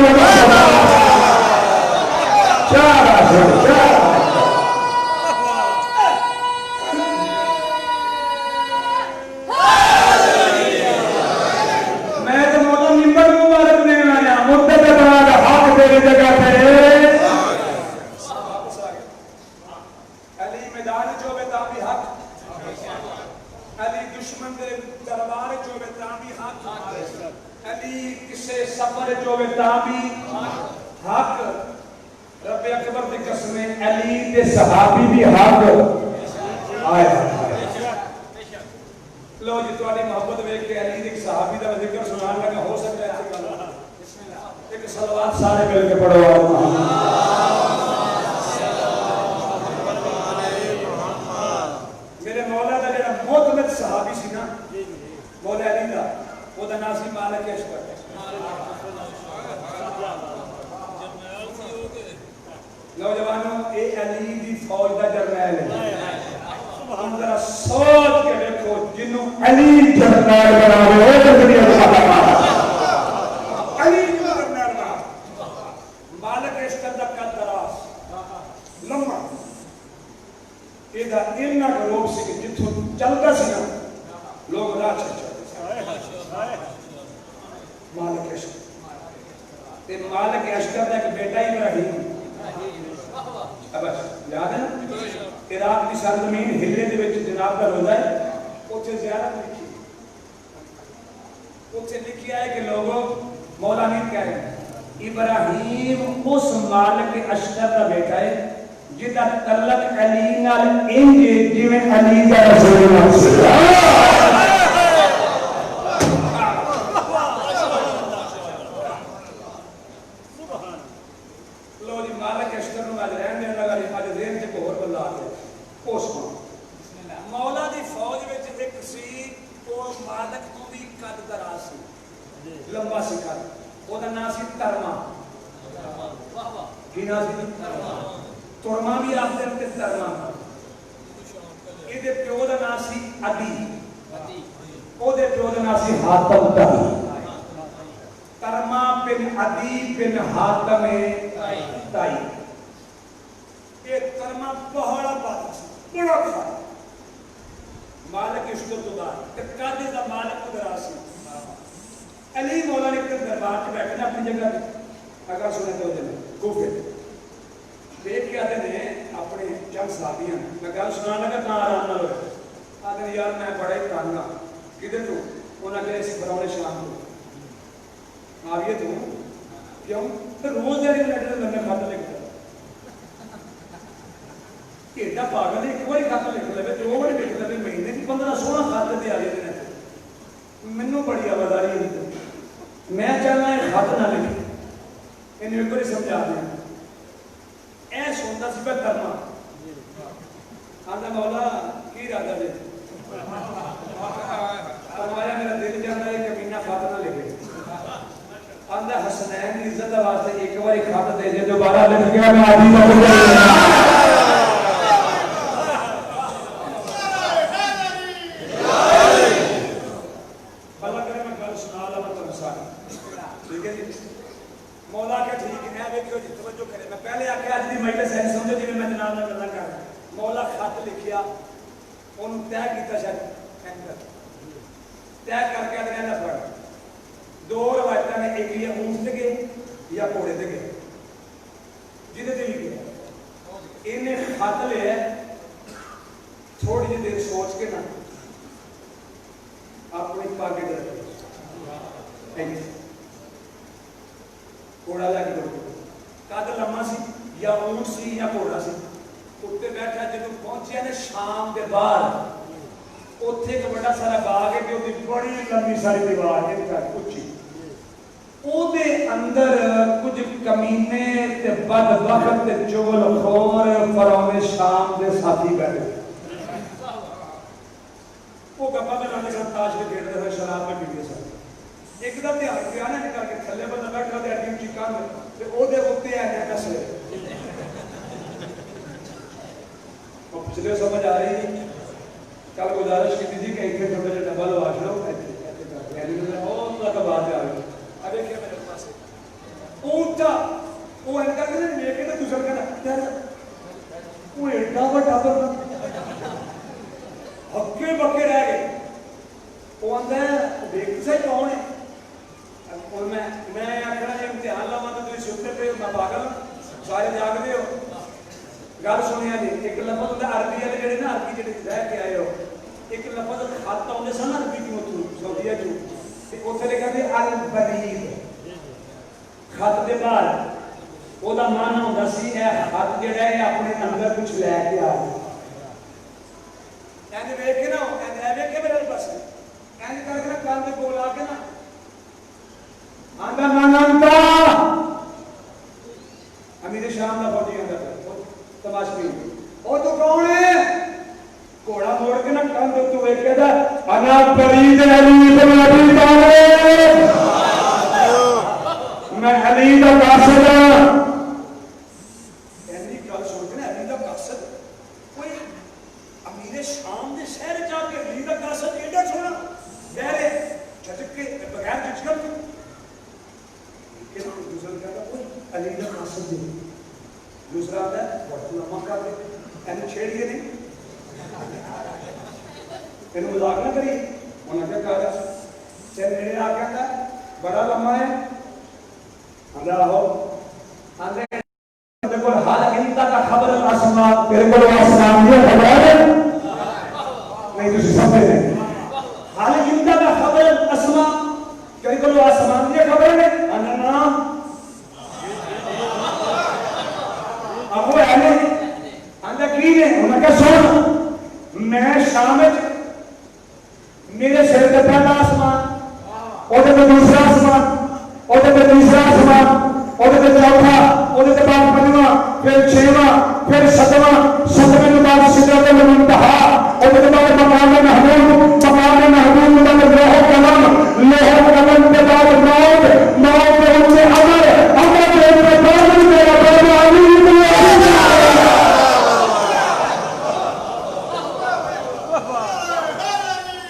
میں تو مولا ممبر مبارک دینے آیا مدت کے بعد ہاتھ میری جگہ پہ علی میدان جو بے تابی حق علی دشمن دے دربار جو بے تابی حق علی کسے سفر چوے تابی حق رب اکبر دی قسم علی دے صحابی بھی حق آئے لو جی تواڈی محبت ویکھ کے علی دے صحابی دا ذکر سنان لگا ہو سکتا ہے ایک صلوات سارے مل کے پڑھو میرے مولا دا جڑا معتمد صحابی سی نا مولا علی دا وہ دا ناصر مالک اشکر نوجوانوں اے علی دی فوج دا جرنیل ہے ہم ذرا سوچ کے دیکھو جنوں علی جرنیل بنا رہے ہو تو دنیا علی جرنیل بنا مالک اشکر دا قد دراز لمبا یہ دا اتنا گروپ سے کہ جتوں چلتا سی نا لوگ راہ چلتے مالک اشکر تے مالک اشکر دا ایک بیٹا ابراہیم اب یاد ہے نا عراق کی سرزمین ہلے دے وچ جناب دا روزہ ہے اوتھے زیارت لکھی اوتھے لکھیا ہے کہ لوگوں مولا نے کہہ رہے ابراہیم اس مالک اشکر دا بیٹا ہے جدا تعلق علی نال انج جویں علی دا رسول اللہ صلی اللہ علیہ وسلم مولا دی فوج وچ ایک سی او مالک تو بھی قد دراز سی لمبا سی قد او دا نام سی ترما واہ واہ کی نام سی ترما بھی آخر تے ترما اے دے پیو دا نام سی عدی او دے پیو دا نام سی حاتم ترما بن عدی بن حاتم تائی اے ترما بہڑا بات سی بڑا کھا مالک اشکر تو دار کہ قادر دا مالک کو دراسی علی مولا نے کر دربار کے بیٹھنا اپنی جگہ پہ اگر سنے تو دن کوفے دیکھ کے آتے نے اپنے چند صحابیاں میں گل سنانا لگا کہاں آرام نہ ہوئے آتے نے یار میں بڑا ہی کانگا کدھر تو انہاں کہ اس بروڑے شام کو آئیے تو کیوں تو روز دیاری لیٹر میں خاتہ لکھتا ایڈا پاگل ہے ایک باری خاتہ لکھ لے دو بڑے لکھ لے مہینے کی 15-16 خاتہ دے آ گئے مینوں بڑی آوازاری ہے میں چاہنا ہے خط نہ لکھے انہیں ایک باری سمجھا دیں اے سنتا سی پہ کرنا آندا مولا کی ارادہ دے فرمایا میرا دل چاہتا ہے کہ کمینہ خط نہ لکھے آندا حسنین کی عزت واسطے ایک باری خط دے دے دوبارہ لکھ گیا میں آدھی نہ مولا کے ٹھیک ہے دیکھو جی توجہ کرے میں پہلے آ کے آج دی مجلس ہے سمجھو جی میں جناب نہ کرنا کر مولا خط لکھیا اون طے کیتا شاید اینکر طے کر کے کہنا پڑ دو روایتاں نے ایک یہ اونٹ تے گئے یا گھوڑے تے گئے جدے تے گئے انہیں خط لیا تھوڑی جی دیر سوچ کے نا اپنی پاکٹ رکھے گھوڑا لے کے قد لمبا سی یا اونٹ سی یا گھوڑا سی اتنے بیٹھا جدو پہنچیا نے شام کے بعد اتنے ایک بڑا سارا باغ ہے کہ بڑی لمبی ساری دیوار ہے اچھی او دے اندر کچھ کمینے تے بدبخت تے چغل خور فرعون شام دے ساتھی بیٹھے وہ گپا میں رہنے کا تاش کے کھیلتے ہوئے شراب میں پیتے ساتھ ایک دم دے ہاتھ پیانا نکال کے تھلے بندہ بیٹھا دے اڈیم چکا میں تے او دے ہوتے ہیں کیا کس لے اور پچھلے سمجھ آ رہی ہے کل گزارش کی تھی کہ ایک چھوٹے سے ڈبل واش لو اللہ کا بات آ رہی ابھی کیا میرے پاس ہے اونٹا وہ انکا کرنے لے کے تو دوسر کرنا وہ ایڈا بڑا بڑا ہکے بکے رہ گئے وہ آتا ہے دیکھتے سے کون ہے اور میں آخر جی امتحان لاوا تو تھی سنتے پہ میں پاگل سارے جاگتے ہو گل سنیا جی ایک لفظ ہوتا عربی والے جڑے نا عربی جڑے رہ کے آئے ہو ایک لفظ خط آتے سن عربی کیوں تو سعودیہ چ اتنے لکھا سی البرید خط دے بعد وہ مانا ہوتا سی اے خط جڑا ہے اپنے اندر کچھ لے کے آ ایسے ویک کے نا ایویں کہ میرے پاس ایسے کر کے نا کان دے کول آ کے نا آندا مانتا امیر شام دا فوجی اندر تماشبی او تو کون ہے گھوڑا موڑ کے نا کان دے تو ویک کے دا انا فرید علی بن ابی طالب میں علی دا قاصد ہوں ایسی گل سن کے نا علی دا قاصد کوئی امیر شام دے شہر جا کے علی دا قاصد ایڈا سونا بہرے جھجک کے بغیر جھجکن دوسرا کہتا کوئی علی دا قاصد دے دوسرا آتا ہے وقت لمحہ کر دے اینو چھیڑیے نہیں اینو مذاق نہ کریے انہوں نے کہا چل میرے آ کہتا ہے بڑا لمحہ ہے اندر آہو اندر میرے کو حال انتا کا خبر الاسماء میرے کو آسمان یہ خبر ہے نہیں تو سمجھے نہیں حال انتا کا خبر الاسماء میرے کو آسمان یہ خبر ہے اندر نام اب وہ ہے نہیں اندر کی ہے انہوں نے کہا سن میں شامت میرے سر کے پہلا آسمان اور دوسرا آسمان اور تیسرا آسمان اور چوتھا اور بعد پنجواں پھر چھواں پھر ساتواں ساتویں کے بعد سدرۃ المنتہا اور بعد مقام محمود بعد لوح قلم کے بعد موت کے اونچے امر کے اونچے قابل میرا بابا علی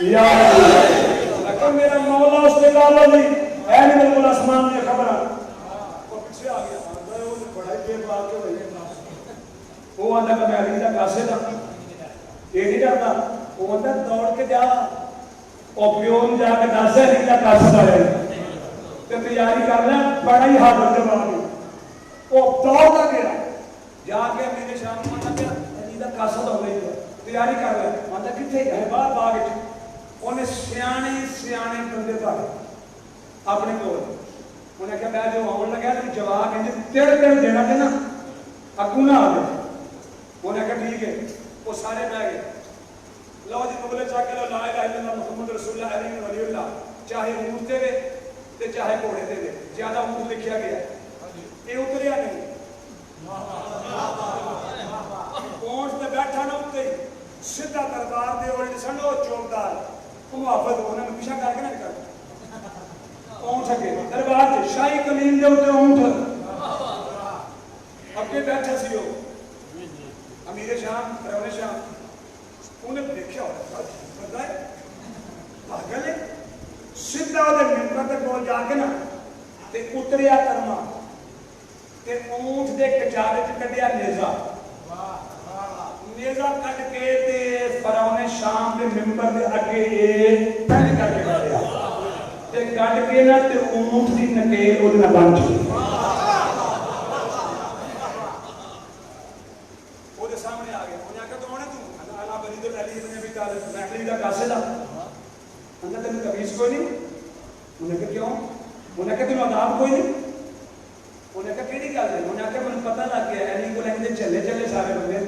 یا اللہ میرا مولا اس کے لال علی اے میرے کو آسمان میں خبر ہے وہ پیچھے آ گیا وہ بڑا ہی دیر بعد کے ہوئے وہ آتا کہ میں علی دا قاصد ہوں یہ نہیں ڈرتا وہ آتا دوڑ کے جا اور پیون جا کے دس ہے علی دا قاصد آیا تو تیاری کر لیں بڑا ہی حاضر جواب وہ دوڑ کا گیا جا کے میرے شام میں آتا کہ علی دا قاصد ہو گئی تیاری کر لیں آتا کتنے ہے باہر باغ انہیں سیانے بندے پائے اپنے کو انہیں کہا میں جو آن لگا تو جواب ہے تیرے دینا دینا اگو نہ آ گئے انہیں کہا ٹھیک ہے وہ سارے بہ گئے لو جی مغلے چاہ کے لو لا الہ الا اللہ محمد رسول اللہ علیہ ولی اللہ چاہے اونٹ دے وے تے چاہے گھوڑے دے وے زیادہ اونٹ لکھیا گیا یہ اتریا نہیں اونٹ تے بیٹھا نہ اترے سیدھا دربار دے الٹ سنو چوکدار محافظ ہونے میں پیچھا کر کے نہ کر اونٹ اگے دربار سے شاہی کلیم دے ہوتے اونٹ اگے بیٹھا سی ہو امیر شام رون شام انہیں دیکھا ہوتا پتہ ہے پاگل ہے سیدھا دے ممبر تے کول جا کے نا تے اتریا کرما تے اونٹ دے کچارے چ کڈیا نیزا نیزا کٹ کے تے فرعون شام دے ممبر دے اگے پہلے کر کے گیا تے کٹ کے نا تے اونٹ دی نکیل اودے نال بن چکی اودے سامنے آ گیا انہاں کہا کون ہے تو انا برید علی بن ابی طالب میں علی دا قاصد ہوں انہاں تے تمیز کوئی نہیں انہاں کہا کیوں انہاں کہا تینوں عذاب کوئی نہیں انہاں کہا کیڑی گل ہے انہاں کہا مجھے پتہ لگ گیا علی کو لیں چلے چلے سارے بندے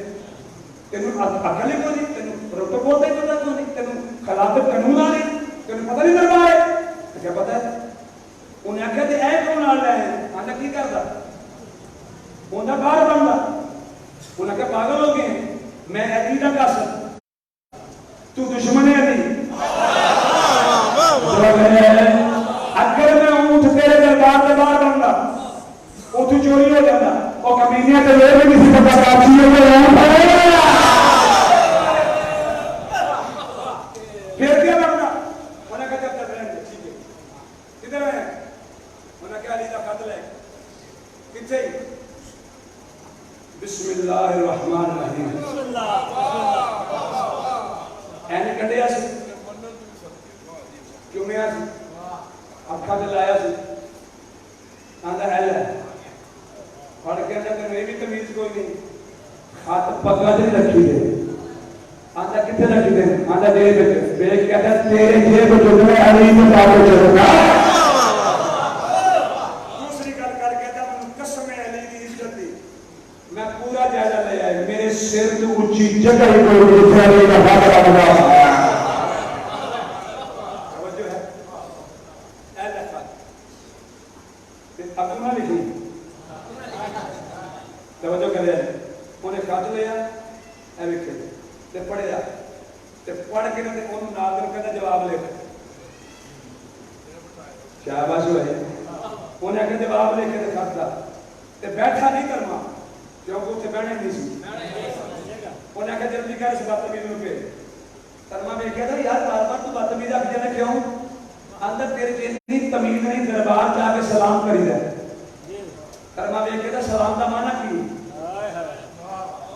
تینوں عقل ہی کوئی نہیں تینوں پروٹوکول کا ہی پتہ کوئی نہیں تینوں خلافت قانون آ نہیں تینوں پتہ نہیں دربار ہے کیا پتہ ہے انہیں آخیا تے اے کون آ رہا ہے آنا کی کرتا انہیں باہر بنتا انہیں کہا پاگل ہو گئے میں علی دا قاصد تو دشمن ہے علی اگر میں اونٹ تیرے دربار کے باہر بنتا وہ تو چوری ہو جاتا اور کمینیاں تے لے بھی کسی پتہ کاچی ہو گئے پھر کیا بننا انہیں کہا جب تک رہنے ٹھیک ہے کدھر ہے انہیں کہا علی دا خط لے کتھے بسم اللہ الرحمن الرحیم اینی کٹیا سی کیوں میں آسی اکھا دلایا سی آندہ ایل ہے پڑھ کے اندر میری بھی تمیز کوئی نہیں خط پگا دے رکھی ہے آندا کتنے نہ کتنے آندا جیب وچ بیگ کہتا تیرے جیب وچ میں علی نے پاو چڑھنا دوسری گل کر کے تے مینوں قسم ہے علی دی عزت دی میں پورا جائزہ لے آیا میرے سر تو اونچی جگہ ہی کوئی نہیں علی کا بابا بابا توجہ ہے اے لکھا تے اپنا لکھی توجہ کرے انہیں خط لیا اے لکھے تے پڑھیا تے پڑھ کے تے اونوں ناظر کہندا جواب لکھ شاباش ہوئے انہیں آخر جواب لکھ کے تے خط دا تے بیٹھا نہیں کرما کیونکہ اتنے بہنے نہیں سی انہیں آخر جلدی کر اس بدتمیز میں پہ ترما ویکھیا تھا یار بار بار تو بدتمیز آخ جانا کیوں اندر تیرے جتنی تمیز نہیں دربار جا کے سلام کری دا ترما ویکھیا تھا سلام دا معنی کی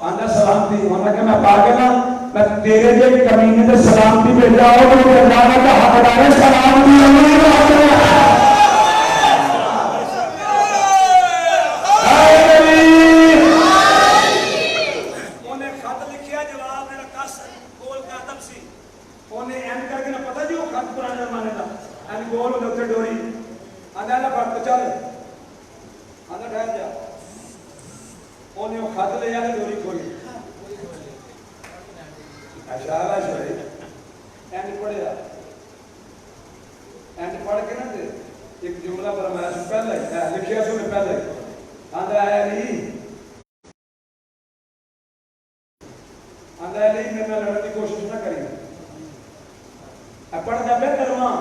آندا سلام دی ہونا کہ میں پاگل ہوں میں تیرے جے کمینے تے سلام دی بھیجا ہو تو اللہ کا حقدار ہے سلام دی امید ہے اونے خط لکھیا جواب میرا کس گول کاتب سی اونے این کر کے نہ پتہ جو خط پرانے زمانے دا این گول دے اوتے ڈوری آندا نہ پڑھ چل آندا ٹھہر جا انہیں وہ خط لے جانے ڈوری کھولی اشارہ شوئی اینڈ پڑھیا اینڈ پڑھ کے نہ دے ایک جملہ فرمایا سو پہلے لکھیا سو میں پہلے آندھا آیا نہیں آندھا آیا نہیں میں لڑنے کی کوشش نہ کری پڑھ جا بہتر وہاں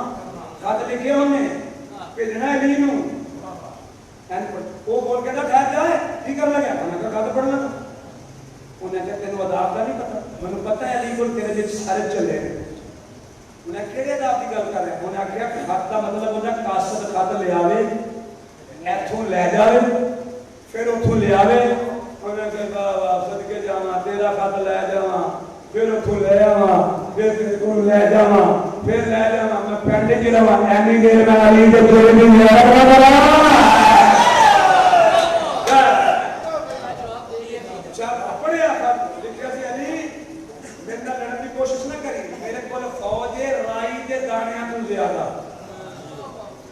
خط لکھے انہیں بھیجنا ہے نہیں نوں وہ بول کے ٹھہر جائے کی کر لگا انہیں کہا خط پڑھنا انہیں کہا تینوں عذاب کا نہیں پتا میں پتہ ہے علی کول تیرے جیسے سارے چلے انہیں کہڑے عذاب کی گل کر رہے ہیں انہیں کہا کہ خط کا مطلب ہوتا ہے قاصد خط لے آوے ایتھوں لے جاوے پھر اتھوں لے آوے انہیں کہا صدقے جاواں تیرا خط لے جاواں پھر اتھوں لے آواں پھر تیرے کو لے جاواں پھر لے جاواں میں پینڈے کی رواں اینی دیر میں علی دے تیرے بھی لے رہا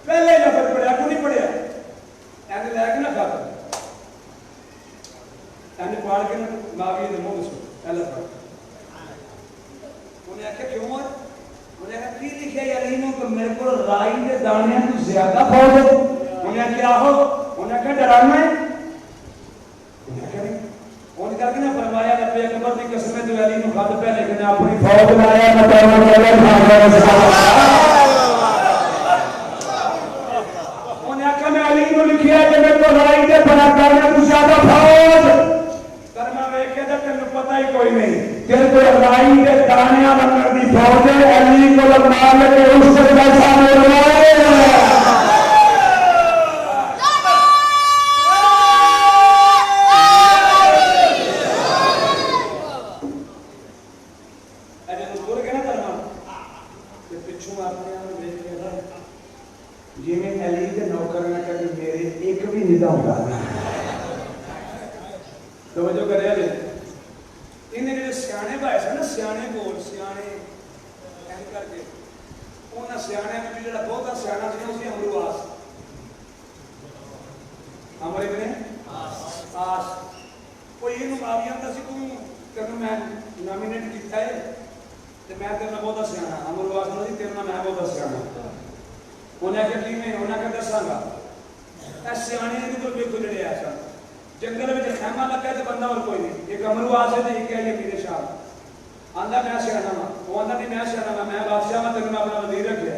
پہلے ہی لفظ پڑھیا کیوں نہیں پڑھیا اینی لے کے نہ کھاتا اینی پڑھ کے نہ معاویہ دے منہ سو پہلے پڑھ انہیں آخیا کیوں ہے انہیں آخیا کی لکھیا یا علی نے کہ میرے کو رائی دے دانے تو زیادہ فوج ہے انہیں آخیا ہو انہیں آخیا ڈرانا ہے انہیں آخیا نہیں انہیں کہا کہ نہ فرمایا نبی اکبر کی قسم ہے تو علی نے خط پہلے کہ نے اپنی فوج لایا نہ لکھیا کہ میں کو لڑائی دے بنا کرنا تو زیادہ فوج کرما ویکھے تے تینوں پتہ ہی کوئی نہیں کہ کوئی لڑائی دے دانیاں بنن دی فوج ہے علی کو مال کے اس سے پیسہ ملوائے اجے دور کے نا کرما تے پیچھے اپنے آپ ویکھ کے جی میں علی کے نوکر نہ کہ میرے ایک بھی نظام ہوتا توجہ کرے لے انہیں جو سیانے بھائی سے نا سیانے بول سیانے این کر کے انہاں سیانے میں جو بہت سیانا سی اسی امرو آس عمر ابن آس کوئی یہ معاویہ اندر سی کہ میں نامینیٹ کیتا ہے تو میں تیرنا بہت سیانا امرو آس نہیں تیرنا میں بہت سیانا انہیں کہ میں انہیں کہ دساں گا ایسے آنے ہیں تو بالکل لڑے ایسا جنگل میں خیمہ لگا ہے تو بندہ اور کوئی نہیں ایک امرو آسے تھے ایک ہے یہ میرے شاہ آندھا میں سیانا ماں وہ آندھا نہیں میں سیانا میں بادشاہ میں تک میں اپنا وزیر رکھ لیا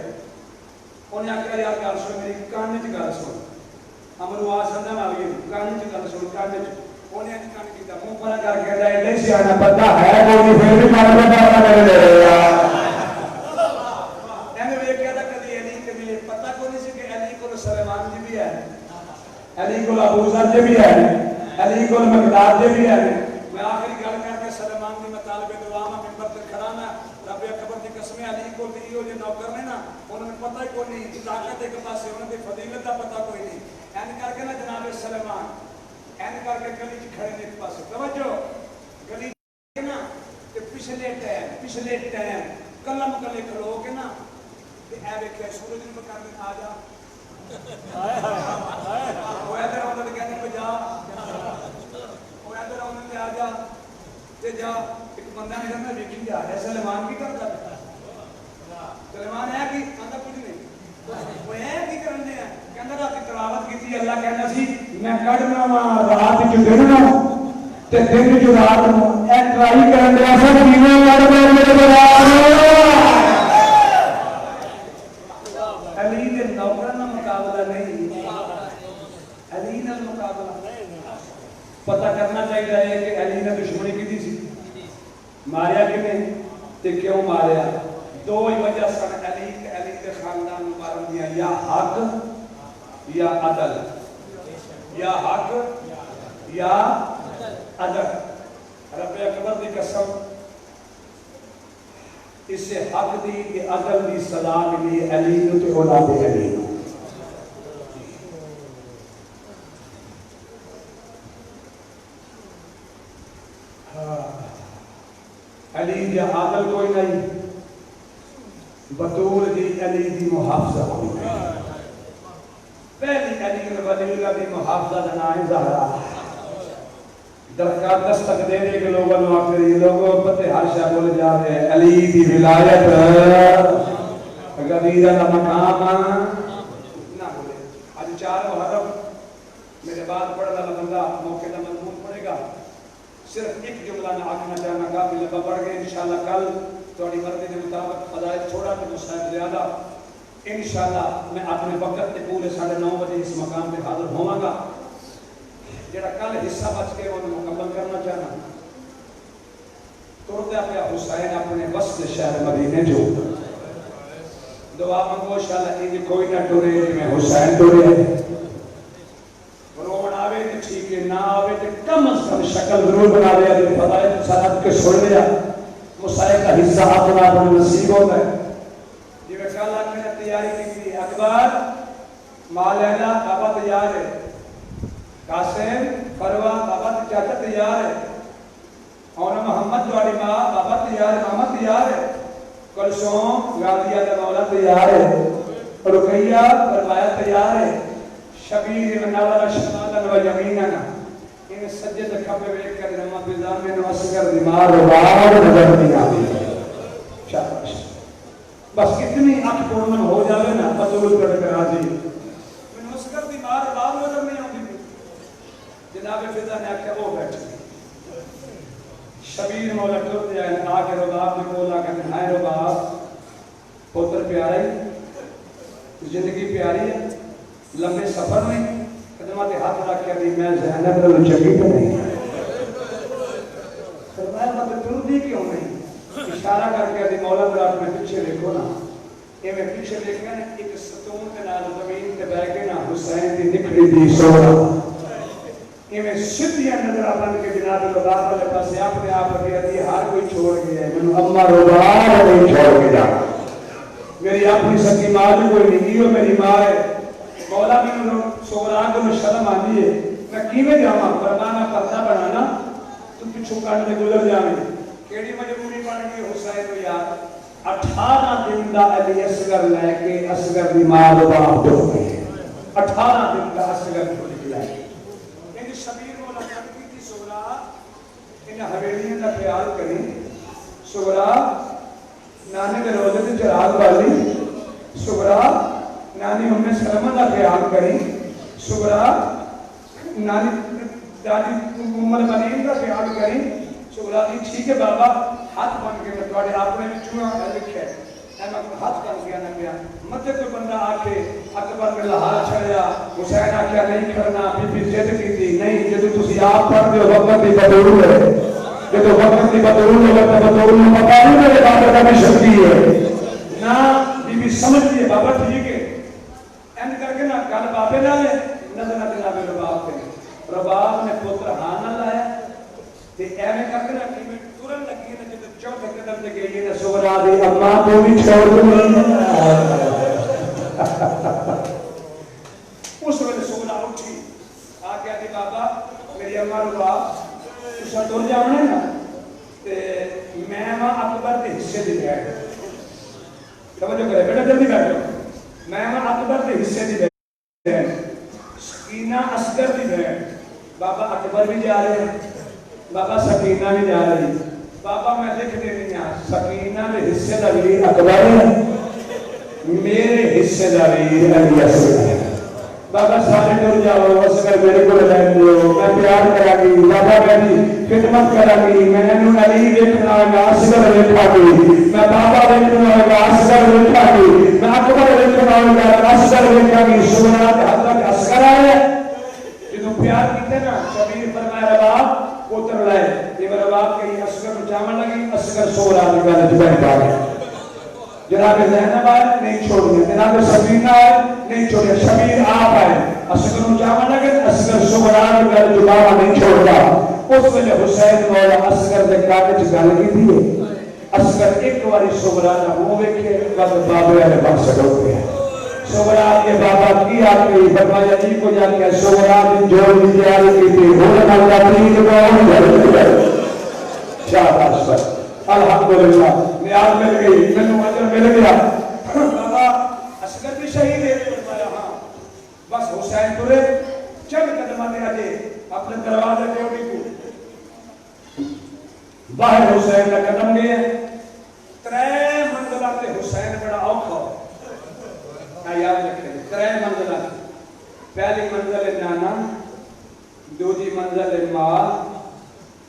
انہیں آکھا یار گل سن میری کان چ گل سن امرو آس آندھا میں آگئی کان چ گل سن کان چ انہیں کان کیتا منہ پرا کر کے جائے نہیں سیانا پتہ ہے کوئی نہیں پھر بھی مارا پتہ میرے لے رہا سلیمان جی بھی ہے علی کو ابو ذر جی بھی ہے علی کو مقداد جی بھی ہے میں آخری گل کر کے سلیمان دی میں طالب دعا میں منبر تے کھڑا میں رب اکبر دی قسم علی کو دی او جو نوکر نے نا انہوں نے پتہ ہی کوئی نہیں طاقت ایک پاسے انہوں دی فضیلت دا پتہ کوئی نہیں این کر کے نا جناب سلیمان این کر کے گلی چ کھڑے نے ایک پاسے توجہ گلی نا تے پیچھے پچھلے ٹائم کلم کلے کھلو کے نا اے ویکھیا سورج نوں کر دے آ جا وہ ادھر آؤں تے کہندے جا وہ ادھر آؤں تے آ جا تے جا ایک بندہ نے کہنا ویکھی جا ہے سلیمان کی کردا سلیمان ہے کہ آندا کچھ نہیں وہ ہے کی کرنے ہیں کہندا رات تلاوت کیتی اللہ کہنا سی میں کڈنا وا رات جو دن نو تے دن جو رات نو اے ٹرائی کرن دے اساں کیویں کڈ دے میرے بلال علی دے نوکر نال مقابلہ نہیں علی نال مقابلہ پتہ کرنا چاہیے ہے کہ علی نے دشمنی کی سی ماریا کیویں تے کیوں ماریا دو ہی وجہ سن علی کے خاندان مبارک دیا یا حق یا عدل یا حق یا عدل رب اکبر دی قسم اسے حق دی عدل دی سزا ملی علی نو تے اولاد علی نو علی دی عادل کوئی نہیں بطول دی علی دی محافظہ کوئی نہیں پہلی علی ولی اللہ دی محافظہ دا نام زہرا درکار دستک دے دے کے لوگوں نے آخر یہ لوگوں پتہ ہر شاہ بولے جا رہے ہیں علی دی ولایت غدیر اللہ مقام نہ بولے آج 4 محرم میرے بعد پڑھ رہا بندہ موقع کا مضمون پڑھے گا صرف ایک جملہ میں آخنا چاہنا قابل لبا پڑھ گئے انشاءاللہ کل توڑی مرضی کے مطابق فضائل چھوڑا کہ مسائل زیادہ انشاءاللہ میں اپنے وقت کے پورے 9:30 بجے اس مقام پہ حاضر ہوں گا جڑا کل حصہ بچ کے وہ مکمل کرنا چاہنا توڑتا پیا حسین اپنے وسط شہر مدینے جو دعا منگو انشاءاللہ ان کوئی نہ ٹورے میں حسین ٹورے رومن آوے تو ٹھیک ہے نہ آوے تو کم از کم شکل ضرور بنا لیا کہ فضائل ساتھ کے چھوڑ لیا مسائل کا حصہ اپنا اپنا نصیب ہوتا ہے یہ کل آج میں نے تیاری کی تھی اکبر مالینا بابا تیار ہے قاسم فروا بابا چاچا تیار ہے اور محمد دواری ماں بابا تیار ہے محمد تیار ہے کلثوم غازیہ کا مولا تیار ہے رقیہ فرمایا تیار ہے شبیر مناظر شمالا و یمینا ان سجد کھبے بیٹھ کر رحمت بزام میں اصغر دماغ وار نظر نہیں آتی شاباش بس اتنی اکھ پورمن ہو جاوے نا بطول کر راضی میں اصغر دماغ وار نظر نہیں آتی جناب فضا نے آکھا وہ بیٹھ شبیر مولا ٹوٹ جائے آگے رباب نے بولا کہ نہائے رباب پوتر پیارا ہی زندگی پیاری ہے لمبے سفر میں قدمات ہاتھ رکھ کے دی میں زینب رلو چکی پہ نہیں فرمایا مطلب تردی کیوں نہیں اشارہ کر کے دی مولا برات میں پیچھے دیکھو نا یہ میں پیچھے دیکھنا ایک ستون کے نال زمین کے بہ کے نا حسین دی نکلی دی سورا یہ میں سدھیاں نظر آبان کے جناب رباب والے پاس اپنے آپ کہہ دی ہر کوئی چھوڑ گیا ہے میں اما رباب نہیں چھوڑ گیا میری اپنی سکی ماں بھی کوئی نہیں یہ میری ماں ہے مولا بھی سوران کو میں شرم آنی ہے میں کیویں جاواں فرمانا پردہ بنانا تو پچھو کاٹ دے گزر جاویں کیڑی مجبوری بن گئی حسین کو یاد 18 دن دا علی اصغر لے کے اصغر دی ماں رباب ٹر گئی 18 دن دا اصغر چھوڑ کے لائے ان شبیر مولا نے کی تھی سورا ان حویلیاں کا خیال کریں سورا نانے کے روزے سے چراغ والی سورا نانی ہمیں سلمہ کا خیال کریں سورا نانی دادی امر منین کا خیال کریں سورا دی ٹھیک ہے بابا ہاتھ بن کے مطلب آپ نے چوہا لکھا ہے میں ہاتھ کر گیا نہ گیا مت کوئی بندہ آ کے اکبر میں لہار چھڑیا حسین آخیا نہیں کرنا بی بی ضد کی تھی نہیں جدو تسی آپ پڑھ دے وقت دی بدول ہے جدو وقت دی بدول ہے تو بدول میں پتا نہیں میرے بابا کا بھی شکتی ہے نہ بی بی سمجھتی ہے بابا ٹھیک ہے این کر کے نا گل بابے نہ لے نظر نہ جناب رباب پہ رباب نے پوتر ہاں نہ لایا تے ایویں کر کے نا کہ میں تورن لگی نا جب چوتھے قدم تے گئی نا سورا دی اماں کو بھی چھوڑ دے اس وقت سورا اٹھی آ کے دی بابا میری اماں رباب تساں ٹر جاونا نا تے میں حصے دی بہن سکینہ اصغر دی بہن بابا اکبر بھی جا رہے ہیں بابا سکینہ بھی جا رہی بابا میں لکھ دینی ہاں سکینہ دے حصے دا ویر اکبر میرے حصے دا ویر علی اصغر ہے بابا سارے ٹر جاؤ اصغر میرے کو لگائیں دیو میں پیار کرا گی بابا میری خدمت کرا گی میں انہوں علی دیکھنا ہوگا اصغر دیکھا گی میں بابا دیکھنا ہوگا اصغر دیکھا گی میں اکبر دیکھنا ہوگا اصغر دیکھا گی سبحان حضرت اصغر آئے جنہوں پیار کیتے نا شبیر فرمایا رباب پوتر لائے یہ رباب کہیں اصغر جامن لگی اصغر سورا نکالے جبین پاگے جناب زینب آئے نہیں چھوڑنے جناب سبینہ آئے نہیں چھوڑنے شبیر آپ آئے اصغر جامن لگے اصغر سورا نکالے جبابا نہیں چھوڑتا اس وجہ حسین مولا اصغر دے کاغذ گل کی تھی اصغر ایک واری سورا نہ ہوئے کہ وقت بابے والے مقصد ہوتے ہیں سورا کے بابا کی آتی فرمایا جی کو جا کے سورا دن جوڑ دی تیاری کی تھی بھولنا تقریر کو ہم جلد گئے شاہداز پر الحمدللہ نیاز مل گئی منو عجر مل گیا بابا اصغر بھی شہید ہے فرمایا ہاں بس حسین ترے چند قدمہ دے آجے اپنے دروازے پہ اٹھی کو باہر حسین کا قدم گئے ترے منزلہ تے حسین بڑا اوکھا یاد رکھیں ترے منزلہ پہلی منزل نانا دوجی منزل مال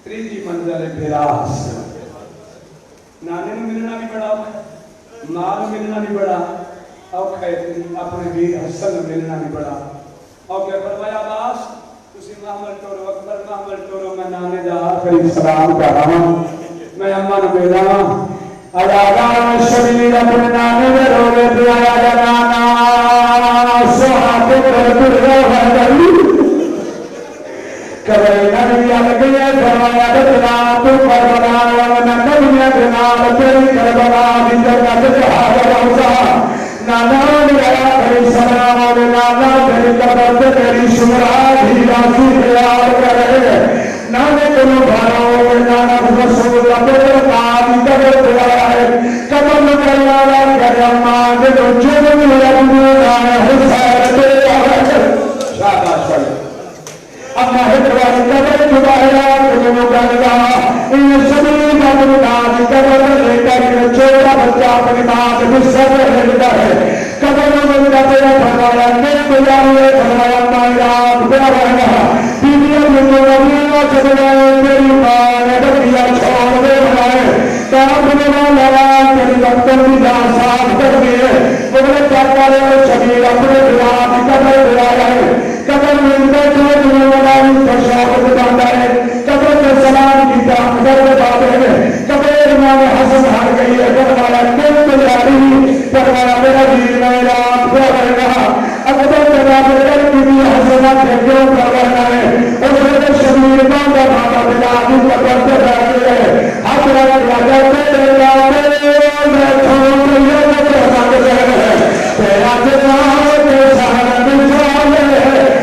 تریجی منزل بھراس نانے میں ملنا بھی بڑا مال ملنا بھی بڑا اوکھا اپنے ویر حسن ملنا بھی بڑا اوکے فرمایا باس تسی محمل ٹورو اکبر محمل ٹورو میں نانے دا آخری سلام کر رہا ہوں میں امن بیدا اداکار شبیر اپنے نانے میں روے پلایا جنانا سوہاتے پر درگاہ بھائی کبھی نبی آگئے فرمایا دتنا تو پر بنایا ونکبیا جنال تیری کربلا دی جنت جہاز روزہ نانا میرا بھائی سلام اور نانا تیری قبر تیری شمرا بھی راسی خیال کرے نانے کنو بھاروں نانا رسول اپنے نامی قبر دلایا ہے قبر مکروالا کرما دلو جنم ربنا حسین دے آگے شاہدہ شاہدہ اما حکوانی قبر جباہرہ کنو کرنا ان سبھی قبر نامی قبر لے کر چھوٹا بچہ اپنی ماں بسر رہتا ہے قبر مکروالا تیرا فرمایا میں بجاوے فرمایا مائرات بیا رہنا بیدیا مکروالا چکرائے تیری ماں نے بکیا چھوڑ دے بنائے کابنے والا تیری وقتر بھی جان صاف کر دیئے مگر چاہتا رہے شبیر اپنے بلاد قبر بلایا ہے قبر ملتے چھوڑ دنے والا اس شاہد باندھا ہے قبر کے سلام کی تاقدر باندھے ہیں قبر امام حسن ہار گئی ہے فرمایا کل تجاری فرمایا میرا دیر میرا آپ کو رہنا اکبر جناب کر کی بھی حسنات ہے کیوں کر رہنا ہے اور میرے شبیر باندھا باندھا بلاد قبر سے بیٹھے ہیں حضرت راجہ تیرے جاتے میں چھوڑ یہ نظر ساتھ رہے ہیں تیرا جناب کے سہر بچھانے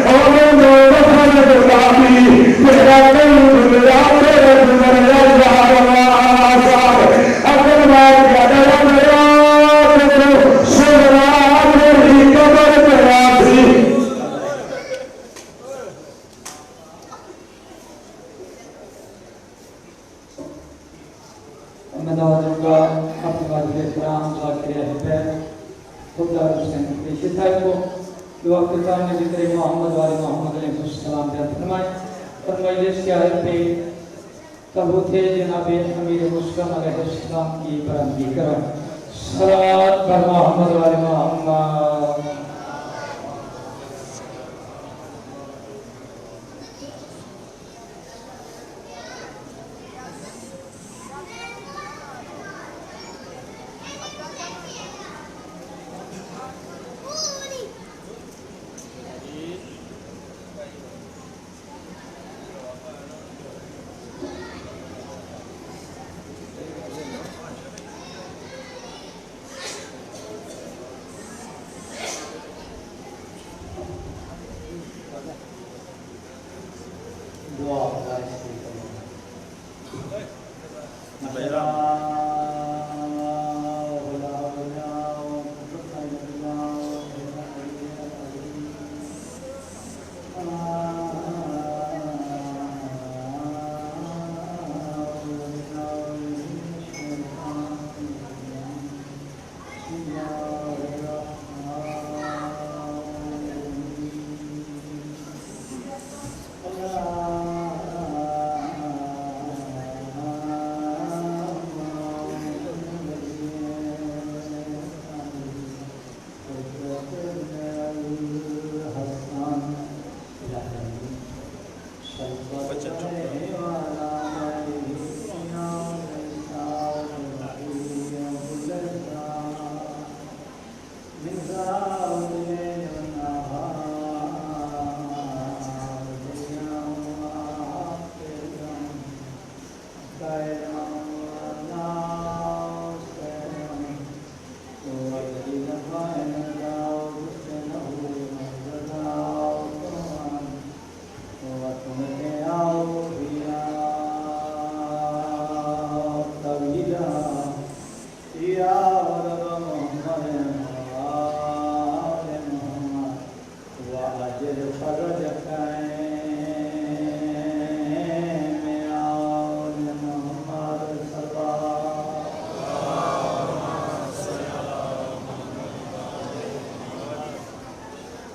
اور میں وفن بلابی تیرا کئی دنیا تیرے دنیا جہاں آسار اگر میں جدر میرا تیرے سورا تیری قبر تیرا بھی میں دعوتوں کا اپنے واجب احترام ذاکر احباب خدا حسین پیش تھا کو دعا کرتا ہوں ذکر محمد والے محمد علیہ السلام بیان فرمائے اور مجلس کے آیت پہ تبو تھے جناب امیر مسلم علیہ السلام کی برامدی کرو صلوات بر محمد والے محمد یا